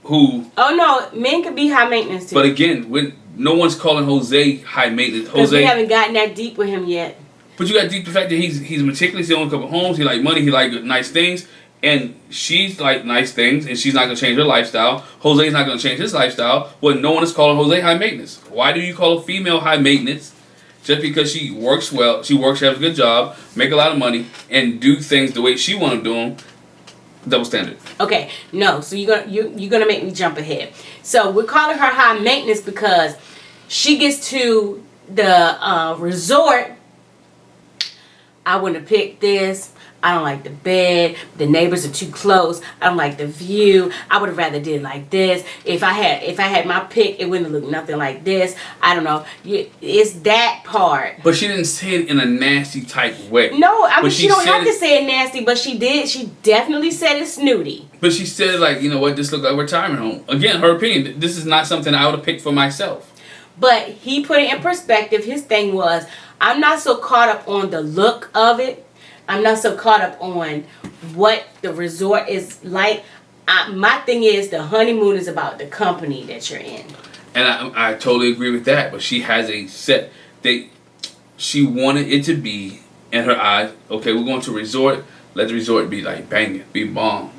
who? Oh no, men can be high maintenance too. But again, no one's calling Jose high maintenance. Jose, we haven't gotten that deep with him yet. But you got deep the fact that he's meticulous. He owns a couple homes. He like money. He like nice things. And she's like nice things, and she's not gonna change her lifestyle. Jose's not gonna change his lifestyle. Well, no one is calling Jose high maintenance. Why do you call a female high maintenance? Just because she works well, she has a good job, make a lot of money, and do things the way she want to do them. Double standard. Okay, no. So you're gonna make me jump ahead. So we're calling her high maintenance because she gets to the resort. I wouldn't have picked this. I don't like the bed. The neighbors are too close. I don't like the view. I would have rather did it like this. If I had my pick, it wouldn't look nothing like this. I don't know. It's that part. But she didn't say it in a nasty type way. No, I mean she don't have to say it nasty, but she did. She definitely said it snooty. But she said it like, you know what, this looked like a retirement home. Again, her opinion. This is not something I would have picked for myself. But he put it in perspective. His thing was, I'm not so caught up on the look of it. I'm not so caught up on what the resort is like. My thing is the honeymoon is about the company that you're in. And I totally agree with that. But she has a set. She wanted it to be, in her eyes, okay, we're going to a resort. Let the resort be like banging, be bomb,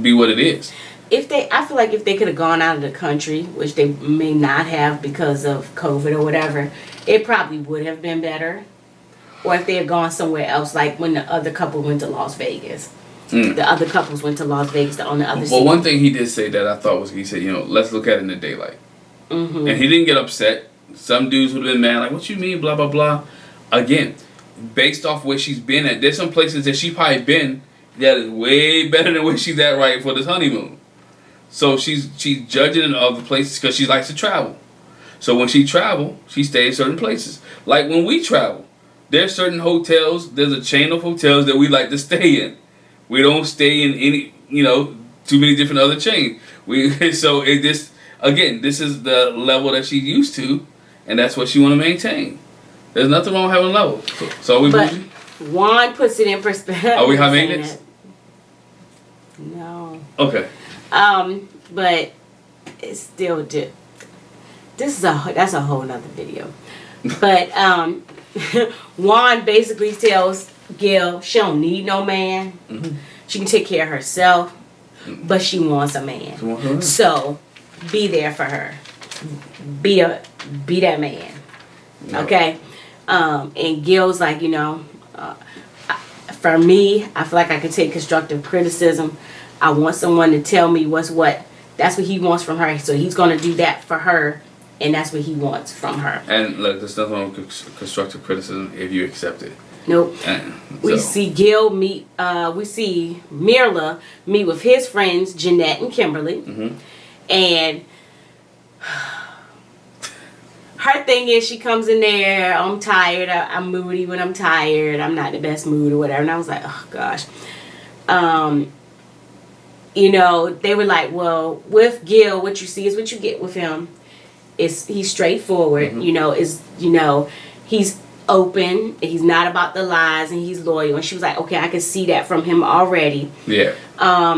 be what it is. I feel like if they could have gone out of the country, which they may not have because of COVID or whatever, it probably would have been better. Or if they had gone somewhere else, like when the other couple went to Las Vegas. The other couples went to Las Vegas on the other side. Well, one thing he did say that I thought was, he said, you know, let's look at it in the daylight. And he didn't get upset. Some dudes would have been mad, like, what you mean, blah, blah, blah. Again, based off where she's been at, there's some places that she probably been that is way better than where she's at right for this honeymoon. So she's judging of the places because she likes to travel. So when she travel, she stays certain places. Like when we travel. There's certain hotels, there's a chain of hotels that we like to stay in. We don't stay in any, too many different other chains. This is the level that she's used to, and that's what she want to maintain. There's nothing wrong with having a level. So are we bougie? Juan puts it in perspective. Are we high maintenance? No. Okay. But it's still that's a whole nother video. But Juan basically tells Gail she don't need no man. She can take care of herself, but she wants a man. So be there for her. Be that man. No. Okay. And Gail's like, for me, I feel like I can take constructive criticism. I want someone to tell me what's what. That's what he wants from her. So he's going to do that for her and that's what he wants from her. And look, there's nothing wrong with constructive criticism if you accept it. Nope. We see Gil meet. We see Mirla meet with his friends Jeanette and Kimberly, and her thing is she comes in there. I'm tired. I'm moody when I'm tired. I'm not in the best mood or whatever. And I was like, oh gosh. You know, they were like, well, with Gil, what you see is what you get with him. He's straightforward. You know, he's open. He's not about the lies, and he's loyal. And she was like, okay, I can see that from him already. Yeah. Are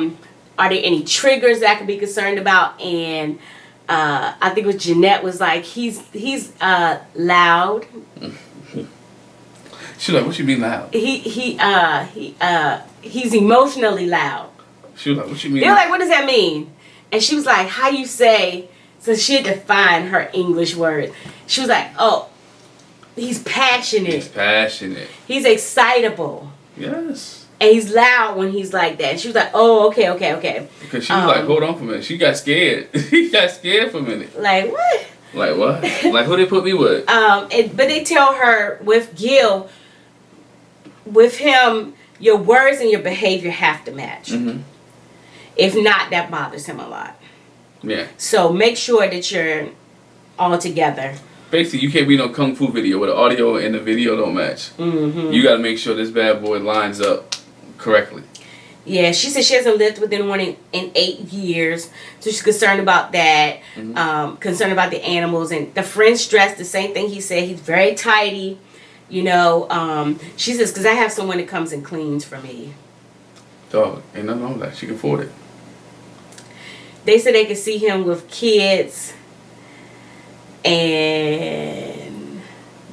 there any triggers that I could be concerned about? And I think with Jeanette was like, he's loud. She's like, what you mean loud? He's emotionally loud. She was like, what you mean? They were like, what does that mean? And she was like, how you say, so she had to find her English word. She was like, oh, he's passionate. He's passionate. He's excitable. Yes. And he's loud when he's like that. And she was like, oh, okay. Because she was like, hold on for a minute. She got scared. She got scared for a minute. Like, what? Like what? Like who they put me with? But they tell her with Gil, with him, your words and your behavior have to match. If not, that bothers him a lot. Yeah. So make sure that you're all together. Basically, you can't be no kung fu video where the audio and the video don't match. You got to make sure this bad boy lines up correctly. Yeah, she said she hasn't lived with anyone in 8 years, so she's concerned about that. Concerned about the animals, and the friend stressed the same thing he said. He's very tidy, you know. She says, because I have someone that comes and cleans for me. Dog, ain't nothing wrong with that. She can afford it. They said they could see him with kids, and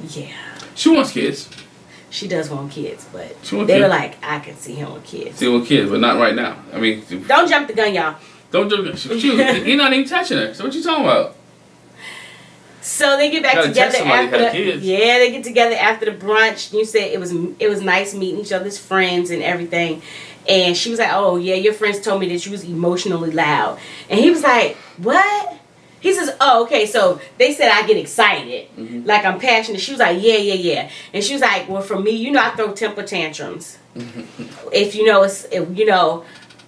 yeah. She wants kids. She does want kids, but they were like, I can see him with kids. See with kids, but not right now. I mean, don't jump the gun, y'all. Don't jump the gun. He's not even touching her. So what you talking about? So they get back together after. Yeah, they get together after the brunch. You said it was nice meeting each other's friends and everything. And she was like, oh, yeah, your friends told me that you was emotionally loud. And he was like, what? He says, oh, okay, so they said I get excited. Like I'm passionate. She was like, yeah. And she was like, well, for me, you know, I throw temper tantrums. But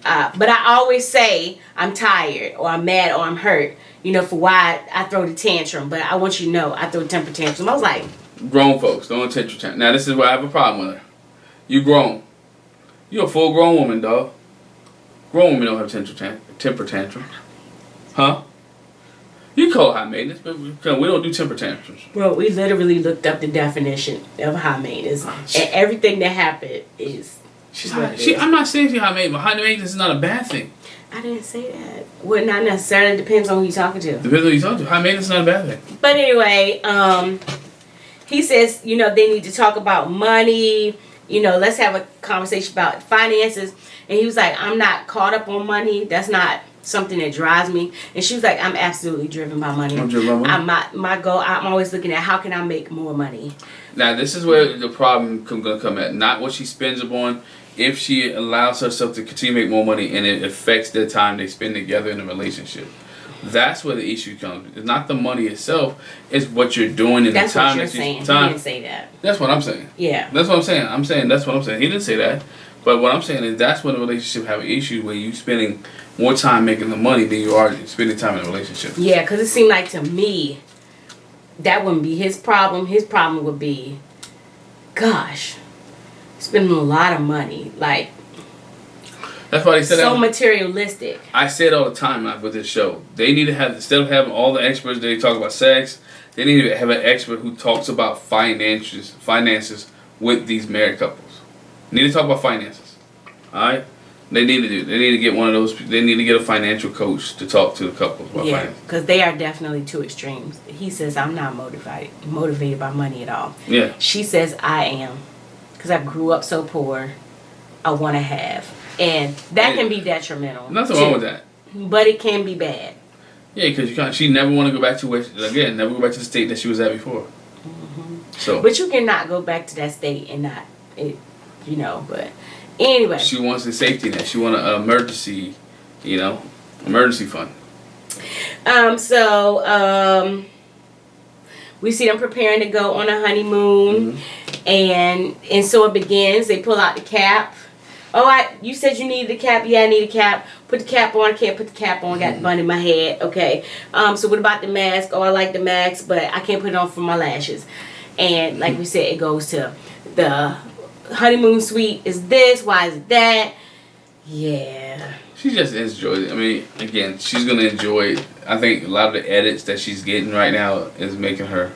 I always say I'm tired or I'm mad or I'm hurt, you know, for why I throw the tantrum. But I want you to know I throw the temper tantrum. I was like, grown folks don't temper tantrum. Now, this is where I have a problem with her. You grown. You're a full grown woman, dog. Grown women don't have temper tantrum. Huh? You call it high maintenance, but we don't do temper tantrums. Bro, we literally looked up the definition of high maintenance. And everything that happened is... I'm not saying she's high maintenance, but high maintenance is not a bad thing. I didn't say that. Well, not necessarily. Depends on who you're talking to. Depends on who you're talking to. High maintenance is not a bad thing. But anyway, he says, you know, they need to talk about money. You know, let's have a conversation about finances. And he was like, I'm not caught up on money. That's not something that drives me. And she was like, I'm absolutely driven by money. I'm driven by money. My goal, I'm always looking at how can I make more money. Now, this is where the problem going to come at. Not what she spends upon. If she allows herself to continue to make more money and it affects the time they spend together in a relationship. That's where the issue comes. It's not the money itself. It's what you're doing in the time that you're saying. He didn't say that. That's what I'm saying. Yeah. That's what I'm saying. I'm saying that's what I'm saying. He didn't say that. But what I'm saying is that's when the relationship have an issue where you spending more time making the money than you are spending time in a relationship. Yeah, because it seemed like to me that wouldn't be his problem. His problem would be, gosh, spending a lot of money. Like, that's why they said so materialistic. I say it all the time with this show. They need to have, instead of having all the experts they talk about sex, they need to have an expert who talks about finances with these married couples. They need to talk about finances. Alright? They need to get one of those. They need to get a financial coach to talk to the couples about finances. Because they are definitely two extremes. He says, I'm not motivated by money at all. Yeah. She says, I am. Because I grew up so poor. I want to have. And that can be detrimental. Nothing wrong with that. But it can be bad. Yeah, because she never want to go back to never go back to the state that she was at before. So. But you cannot go back to that state and not, but anyway. She wants a safety net. She wants an emergency fund. We see them preparing to go on a honeymoon, and so it begins. They pull out the cap. Oh, you said you needed a cap. Yeah, I need a cap. Put the cap on. I can't put the cap on. Got the bun in my head. Okay. So what about the mask? Oh, I like the mask, but I can't put it on for my lashes. And like we said, it goes to the honeymoon suite. Is this? Why is it that? Yeah. She just enjoys it. I mean, again, she's gonna enjoy it. I think a lot of the edits that she's getting right now is making her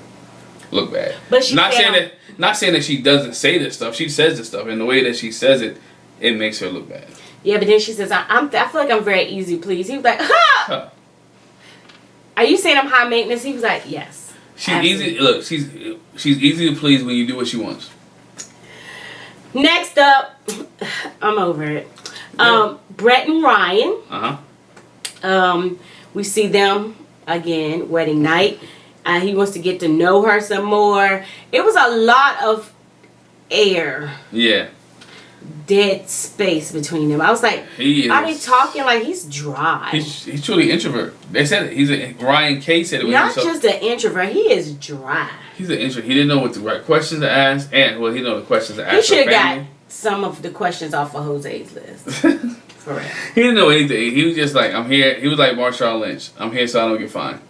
look bad. But she not saying that she doesn't say this stuff. She says this stuff, and the way that she says it, it makes her look bad. Yeah, but then she says, I feel like I'm very easy to please. He was like, ha! Huh. Are you saying I'm high maintenance? He was like, yes. She's easy. Look, she's easy to please when you do what she wants. Next up, I'm over it. Brett and Ryan. We see them again, wedding night. He wants to get to know her some more. It was a lot of air. Yeah. Dead space between them. I was like, are they talking like he's dry? He's truly introvert. They said it. Ryan K said it. Not just an introvert. He is dry. He's an introvert. He didn't know what the right questions to ask, and he didn't know the questions to ask. He should have got some of the questions off of Jose's list. For real. He didn't know anything. He was just like, I'm here. He was like Marshawn Lynch. I'm here so I don't get fined.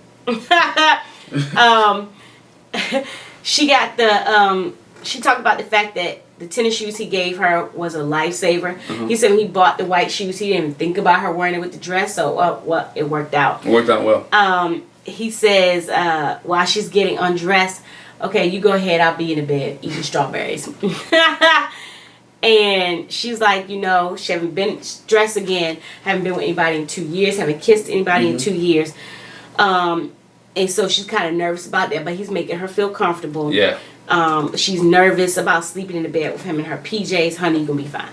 She got the she talked about the fact that the tennis shoes he gave her was a lifesaver. He said when he bought the white shoes, he didn't even think about her wearing it with the dress, so it worked out. It worked out well. He says while she's getting undressed, okay, you go ahead, I'll be in the bed eating strawberries. And she's like, she haven't been dressed again, haven't been with anybody in 2 years, haven't kissed anybody in 2 years. And so she's kind of nervous about that, but he's making her feel comfortable. Yeah. She's nervous about sleeping in the bed with him in her PJs. Honey, you're gonna be fine.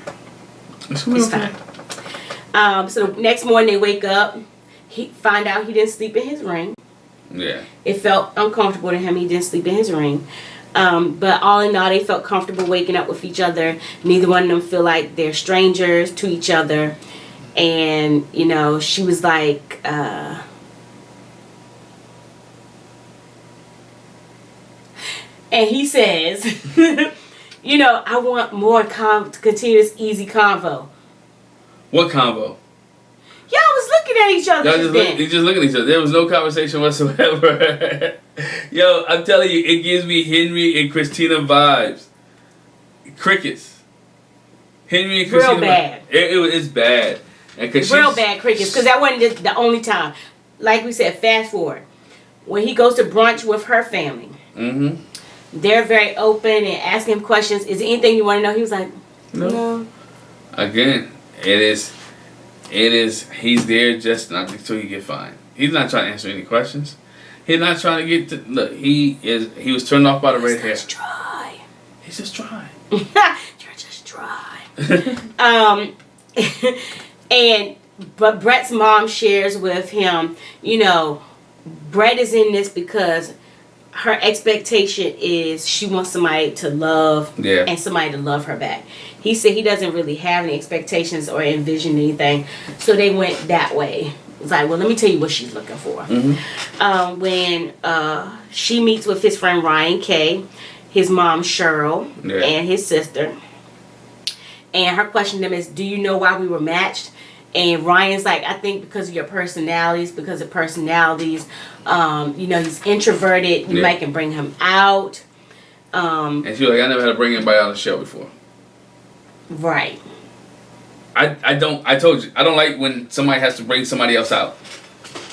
It's fine. So the next morning they wake up. He find out he didn't sleep in his ring. Yeah. It felt uncomfortable to him. He didn't sleep in his ring. But all in all, they felt comfortable waking up with each other. Neither one of them feel like they're strangers to each other. And, she was like, and he says, I want more to continue this easy convo. What convo? Y'all was looking at each other. You just looking at each other. There was no conversation whatsoever. Yo, I'm telling you, it gives me Henry and Christina vibes. Crickets. Henry and Christina. Real bad. It's bad. And real bad crickets, because that wasn't the only time. Like we said, fast forward. When he goes to brunch with her family, they're very open and asking him questions. Is there anything you want to know? He was like, no. Again, it is, he's there just not until you get fined. He's not trying to answer any questions. He's not trying to get to, look, he was turned off by the red hair. He's just dry. He's just dry. You're just dry. But Brett's mom shares with him, Brett is in this because her expectation is she wants somebody to love and somebody to love her back. He said he doesn't really have any expectations or envision anything, so they went that way. It's like, well, let me tell you what she's looking for. When she meets with his friend Ryan K, his mom Cheryl, and his sister, and her question to them is, do you know why we were matched? And Ryan's like, I think because of your personalities, he's introverted, you might can bring him out. And she's like, I never had to bring anybody out of the show before. Right. I told you, I don't like when somebody has to bring somebody else out.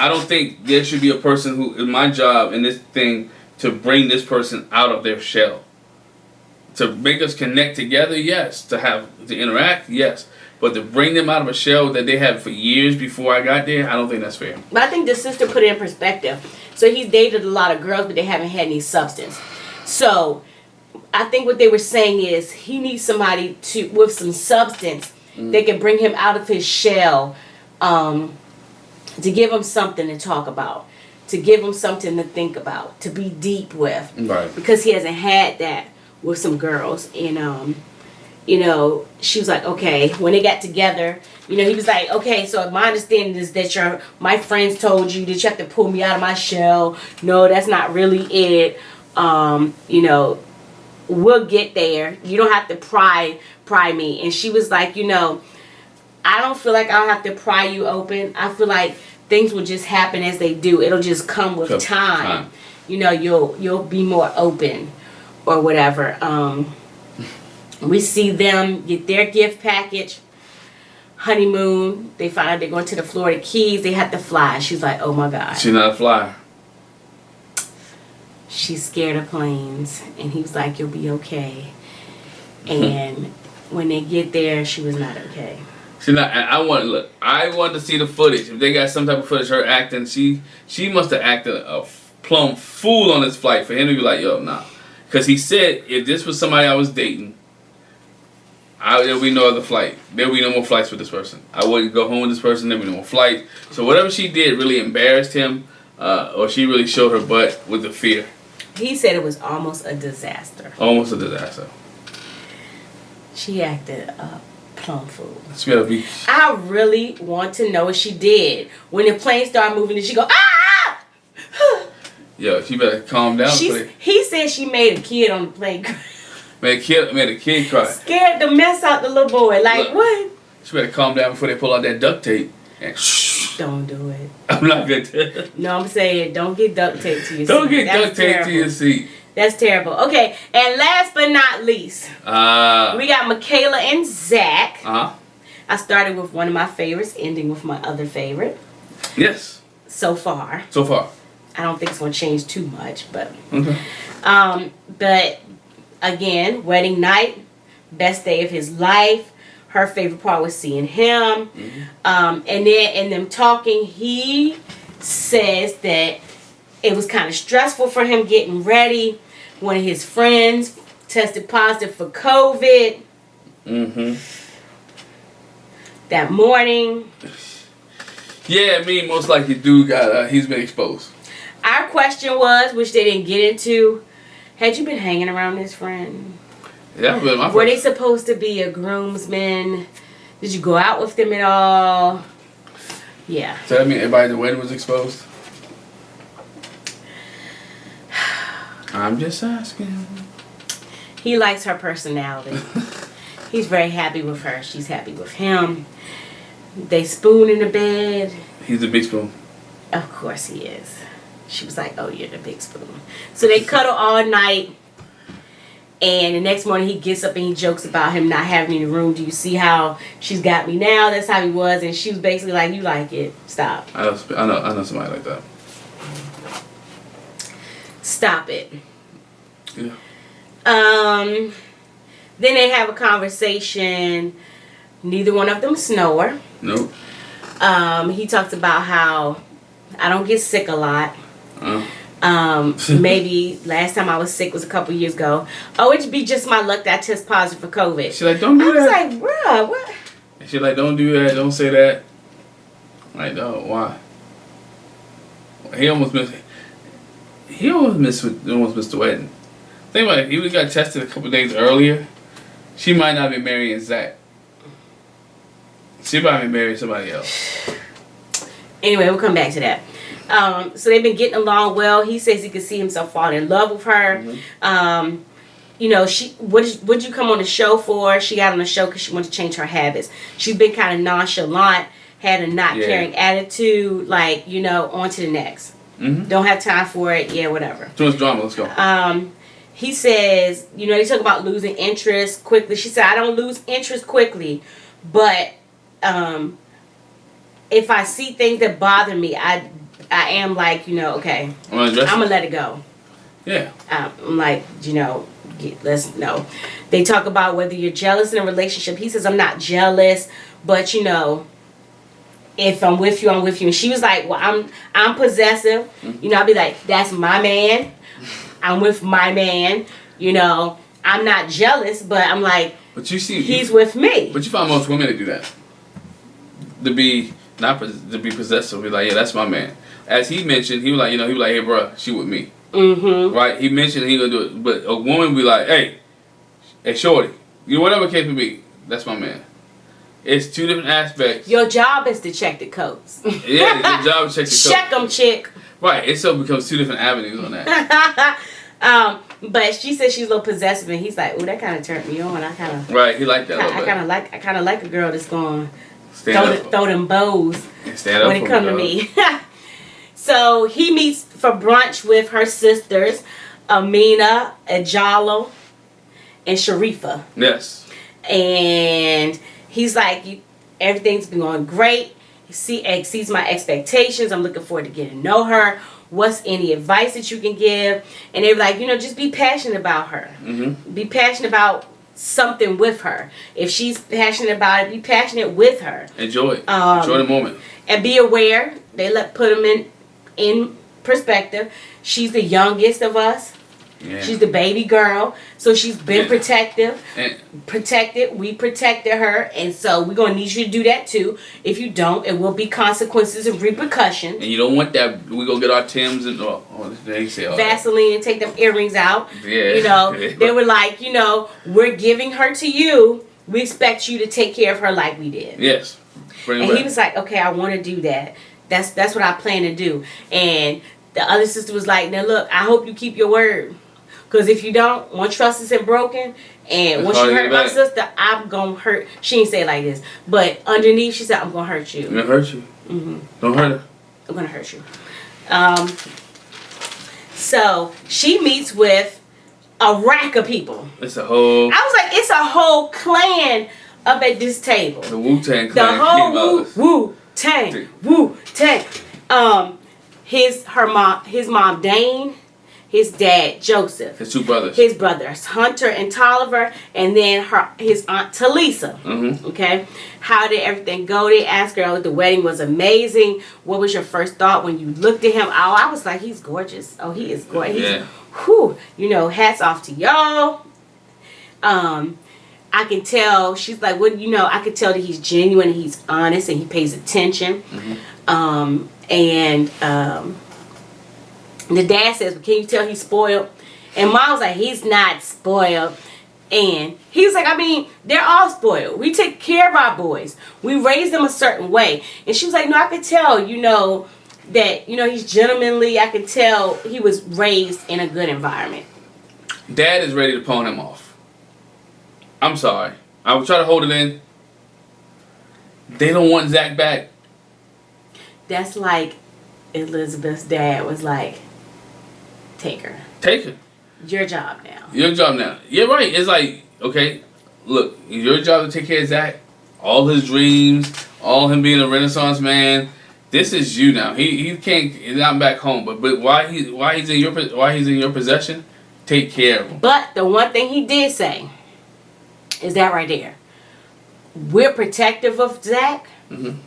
I don't think there should be a person who, in my job in this thing, to bring this person out of their shell. To make us connect together, yes. To interact, yes. But to bring them out of a shell that they had for years before I got there, I don't think that's fair. But I think the sister put it in perspective. So he's dated a lot of girls, but they haven't had any substance. So I think what they were saying is he needs somebody with some substance that can bring him out of his shell, to give him something to talk about, to give him something to think about, to be deep with. Right. Because he hasn't had that with some girls. And she was like, okay, when they got together, he was like, okay, so my understanding is that my friends told you that you have to pull me out of my shell. No, that's not really it. You know, we'll get there. You don't have to pry me. And she was like, you know, I don't feel like I'll have to pry you open. I feel like things will just happen as they do. It'll just come with time. You know, you'll be more open or whatever. We see them get their gift package. Honeymoon. They find out they're going to the Florida Keys. They have to fly. She's like, oh my God. She's not a flyer. She's scared of planes. And he was like, you'll be okay. And when they get there, she was not okay. She's not. I want to see the footage. If they got some type of footage, her acting, she must have acted a plumb fool on this flight for him to be like, yo, nah. Because he said, if this was somebody I was dating, there'll be no other flight. There'll be no more flights with this person. I wouldn't go home with this person. There'll be no more flights. So whatever she did really embarrassed him, or she really showed her butt with the fear. He said it was almost a disaster. Almost a disaster. She acted a plumb fool. She gotta be. I really want to know what she did. When the plane started moving, did she go, ah! Yo, she better calm down. He said she made a kid on the plane cry. Made a kid cry. Scared the mess out the little boy. Like, look, what? She better calm down before they pull out that duct tape. And don't do it. I'm not good. No, I'm saying don't get duct tape to your seat. Don't get duct tape to your seat. That's terrible. Okay, and last but not least, we got Michaela and Zach. I started with one of my favorites, ending with my other favorite. Yes. So far. I don't think it's going to change too much, but... Okay. But, again, wedding night, best day of his life. Her favorite part was seeing him. And then in them talking, he says that it was kind of stressful for him getting ready. One of his friends tested positive for COVID. That morning. Yeah, I mean, most likely dude he's been exposed. Our question was, which they didn't get into, had you been hanging around this friend? Yeah, but my were they supposed to be a groomsman? Did you go out with them at all? Yeah. So that mean everybody at the wedding was exposed? I'm just asking. He likes her personality. He's very happy with her. She's happy with him. They spoon in the bed. He's the big spoon. Of course he is. She was like, oh, you're the big spoon. So they cuddle all night. And the next morning he gets up and he jokes about him not having any room. Do you see how she's got me now? That's how he was. And she was basically like, you like it. Stop. I know somebody like that. Stop it. Yeah. Then they have a conversation. Neither one of them snore. Nope. He talks about how I don't get sick a lot. Maybe last time I was sick was a couple years ago. Oh, it'd be just my luck that I test positive for COVID. She's like, don't do that. I was like, bruh, what? She's like, don't do that. Don't say that. I'm like, no, why? He almost missed the wedding. Think about it. If he would have got tested a couple days earlier, she might not be marrying Zach. She might be marrying somebody else. Anyway, we'll come back to that. So they've been getting along well. He says he could see himself falling in love with her. You know, what'd you come on the show for? She got on the show because she wanted to change her habits. She's been kind of nonchalant, had a not caring attitude, like, you know, on to the next. Don't have time for it. Yeah, whatever. Too much drama. Let's go. He says, you know, they talk about losing interest quickly. She said, I don't lose interest quickly, but if I see things that bother me, I am like, you know, okay, I'm gonna let it go. Yeah. I'm like, you know, let's know. They talk about whether you're jealous in a relationship. He says, I'm not jealous, but you know, if I'm with you, I'm with you. And she was like, well, I'm possessive. You know, I'll be like, that's my man. I'm with my man. You know, I'm not jealous, but I'm like, but you see, he's with me. But you find most women to do that. To be possessive, be like, yeah, that's my man. As he mentioned, he was like, hey, bro, she with me. Right? He mentioned he gonna do it, but a woman be like, hey, shorty, you know, whatever case may be, that's my man. It's two different aspects. Your job is to check the codes. Yeah, your job is to check the codes. Check them, chick. Right, it so becomes two different avenues on that. But she said she's a little possessive, and he's like, "Ooh, that kind of turned me on. I kind of Right, he liked that. I kind of like a girl that's going to throw them bows when it come to me." So he meets for brunch with her sisters, Amina, Ajalo, and Sharifa. Yes. And he's like, everything's been going great. He exceeds my expectations. I'm looking forward to getting to know her. What's any advice that you can give? And they were like, just be passionate about her. Mm-hmm. Be passionate about something with her. If she's passionate about it, be passionate with her. Enjoy it. Enjoy the moment. And be aware. They put them in perspective. She's the youngest of us. Yeah. She's the baby girl, so she's been protected. We protected her, and so we're gonna need you to do that too. If you don't, it will be consequences and repercussions. And you don't want that. We go get our Timbs and they say Vaseline and take them earrings out. Yeah, they were like, we're giving her to you. We expect you to take care of her like we did. Yes. And he was like, okay, I want to do that. That's what I plan to do. And the other sister was like, now look, I hope you keep your word. Because if you don't, once trust isn't broken, and once you hurt my sister, I'm going to hurt. She didn't say it like this. But underneath, she said, I'm going to hurt you. I'm going to hurt you. Mm-hmm. Don't hurt her. I'm going to hurt you. So she meets with a rack of people. It's a whole... I was like, it's a whole clan up at this table. The Wu-Tang clan. The whole Wu-Tang. Wu-Tang. His mom, Dane. His dad, Joseph. His two brothers. His brothers, Hunter and Tolliver, and then his aunt Talisa. Mm-hmm. Okay? How did everything go? They asked her, the wedding was amazing. What was your first thought when you looked at him? Oh, I was like, he's gorgeous. Oh, he is gorgeous. Yeah. Whew. Hats off to y'all. I can tell, she's like, I can tell that he's genuine and he's honest and he pays attention. Mm-hmm. The dad says, can you tell he's spoiled? And mom was like, he's not spoiled. And he was like, they're all spoiled. We take care of our boys. We raise them a certain way. And she was like, no, I could tell, that, he's gentlemanly. I could tell he was raised in a good environment. Dad is ready to pawn him off. I'm sorry. I would try to hold it in. They don't want Zach back. That's like Elizabeth's dad was like, take her. Take her. Your job now. Your job now. You're right. It's like, okay, look, it's your job to take care of Zach. All his dreams, all him being a Renaissance man. This is you now. He can't. He's not back home. But why he's in your possession? Take care of him. But the one thing he did say is that right there. We're protective of Zach. Mm-hmm.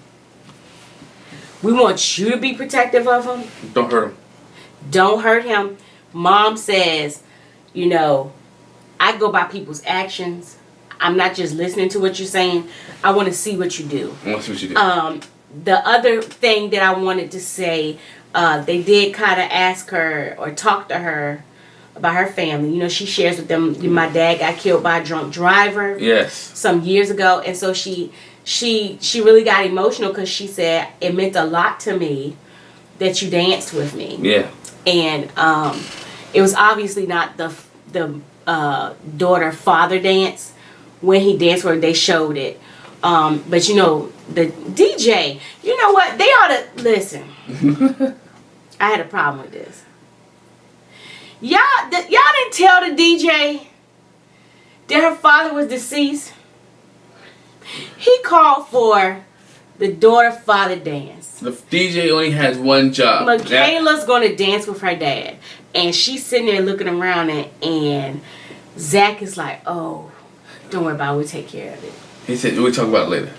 We want you to be protective of him. Don't hurt him. Don't hurt him. Mom says, I go by people's actions. I'm not just listening to what you're saying. I want to see what you do. I want to see what you do. The other thing that I wanted to say, they did kind of ask her or talk to her about her family. She shares with them, my dad got killed by a drunk driver. Yes. Some years ago. And so she really got emotional because she said it meant a lot to me that you danced with me. Yeah. And it was obviously not the daughter-father dance. When he danced with her, they showed it. But the DJ, you know what? They ought to listen. I had a problem with this. Y'all didn't tell the DJ that her father was deceased. He called for the daughter-father dance. The DJ only has one job. Michaela's going to dance with her dad. And she's sitting there looking around and Zach is like, oh, don't worry about it. We'll take care of it. He said, we'll talk about it later.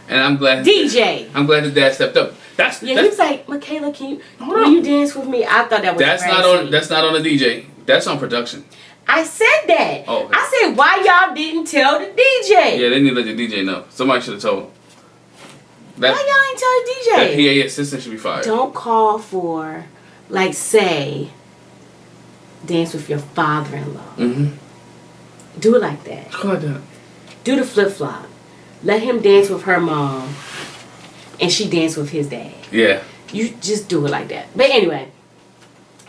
And I'm glad. DJ. I'm glad the dad stepped up. He was like, Michaela, will you dance with me? I thought that was crazy. That's not on the DJ. That's on production. I said that. Oh, okay. I said, why y'all didn't tell the DJ? Yeah, they need to let the DJ know. Somebody should have told him. Why y'all ain't tell the DJ? That PA assistant should be fired. Don't call for, say, dance with your father-in-law. Mm-hmm. Do it like that. Go like that. Do the flip-flop. Let him dance with her mom, and she dance with his dad. Yeah. You just do it like that. But anyway,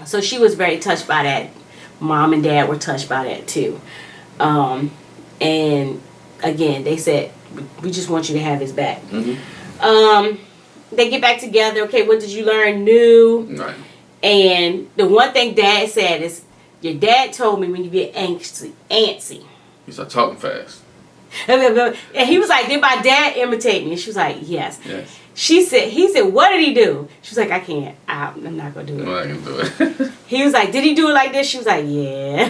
So she was very touched by that. Mom and Dad were touched by that too. And again, they said, we just want you to have his back. They get back together. Okay, what did you learn new? Right. And the one thing Dad said is, your dad told me when you get antsy. You start talking fast. And he was like, did my dad imitate me? And she was like, yes. Yes. He said, what did he do? She was like, I can't. I'm not going to do it. I'm not going to do it. He was like, did he do it like this? She was like, yeah.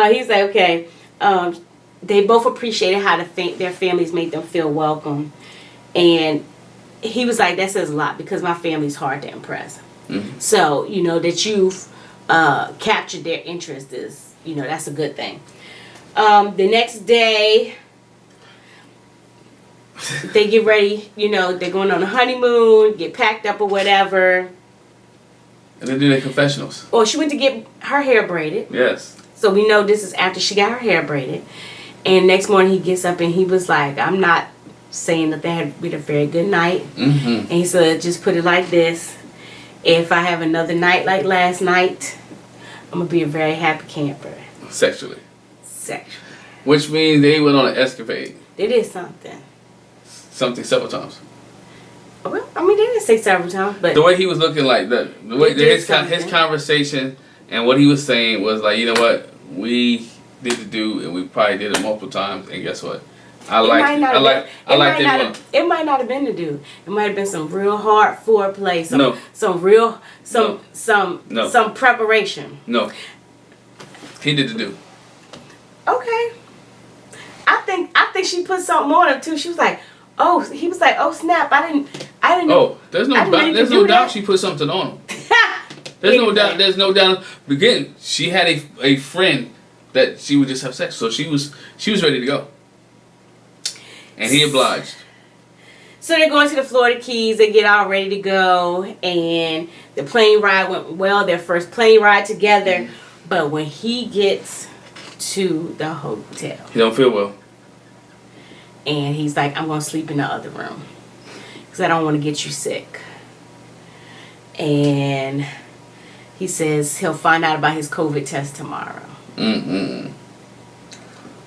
He was like, okay. They both appreciated how their families made them feel welcome. And he was like, that says a lot because my family's hard to impress. So, that you've captured their interest is, that's a good thing. The next day, they get ready, they're going on a honeymoon, get packed up or whatever. And they do their confessionals. Or she went to get her hair braided. Yes. So we know this is after she got her hair braided. And next morning he gets up and he was like, I'm not saying that they had been a very good night. And he said, just put it like this. If I have another night like last night, I'm going to be a very happy camper. Sexually. Sexually. Which means they went on an escapade. They did something. Something several times. Well, I mean, they didn't say several times, but the way he was looking, like the way his conversation and what he was saying was like, you know what, we did the do, and we probably did it multiple times, and guess what? I like it. It might not have been the do. It might have been some real hard foreplay. Some preparation. No. He did the do. Okay. I think she put something on him too. She was like, oh, he was like, oh snap! I didn't. Oh, there's no doubt she put something on him. There's no doubt. There's no doubt. Again, she had a friend that she would just have sex, so she was ready to go, and he obliged. So they're going to the Florida Keys. They get all ready to go, and the plane ride went well. Their first plane ride together, but when he gets to the hotel, he don't feel well. And he's like, I'm going to sleep in the other room because I don't want to get you sick. And he says he'll find out about his COVID test tomorrow.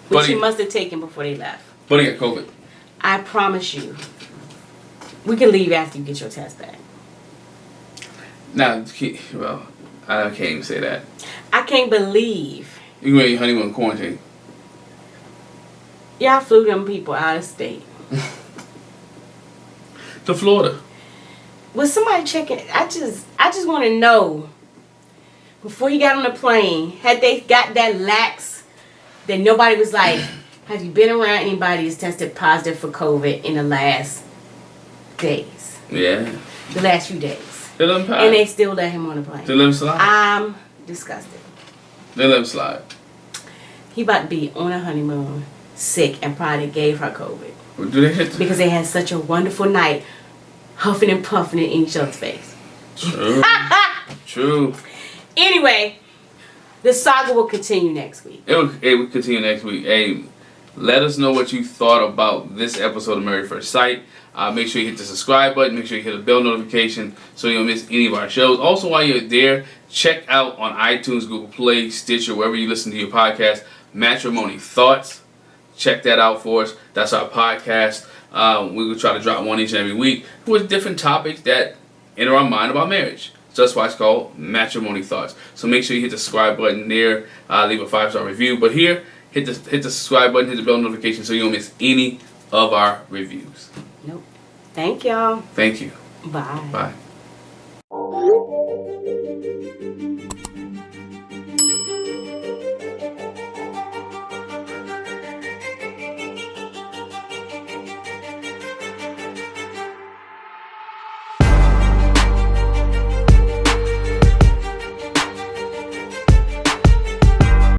Which he must have taken before they left. But he got COVID. I promise you, we can leave after you get your test back. Now, well, I can't even say that. I can't believe. You can make your honeymoon quarantine. Y'all flew them people out of state. To Florida. Was somebody checking? I just want to know, before he got on the plane, had they got that lax that nobody was like, have you been around anybody who's tested positive for COVID in the last days? Yeah. The last few days. They let him and they still let him on the plane. They let him slide. I'm disgusted. They let him slide. He about to be on a honeymoon, sick, and probably gave her COVID. Do they hit because they had such a wonderful night, huffing and puffing in each other's face. True. True. Anyway, the saga will continue next week. It will continue next week. Hey, let us know what you thought about this episode of Married First Sight. Make sure you hit the subscribe button. Make sure you hit the bell notification so you don't miss any of our shows. Also, while you're there, check out on iTunes, Google Play, Stitcher, wherever you listen to your podcast, Matrimony Thoughts. Check that out for us. That's our podcast. We will try to drop one each and every week with different topics that enter our mind about marriage. So that's why it's called Matrimony Thoughts. So make sure you hit the subscribe button there. Leave a 5-star review. But here, hit the subscribe button, hit the bell notification so you don't miss any of our reviews. Nope. Thank y'all. Thank you. Bye. Bye.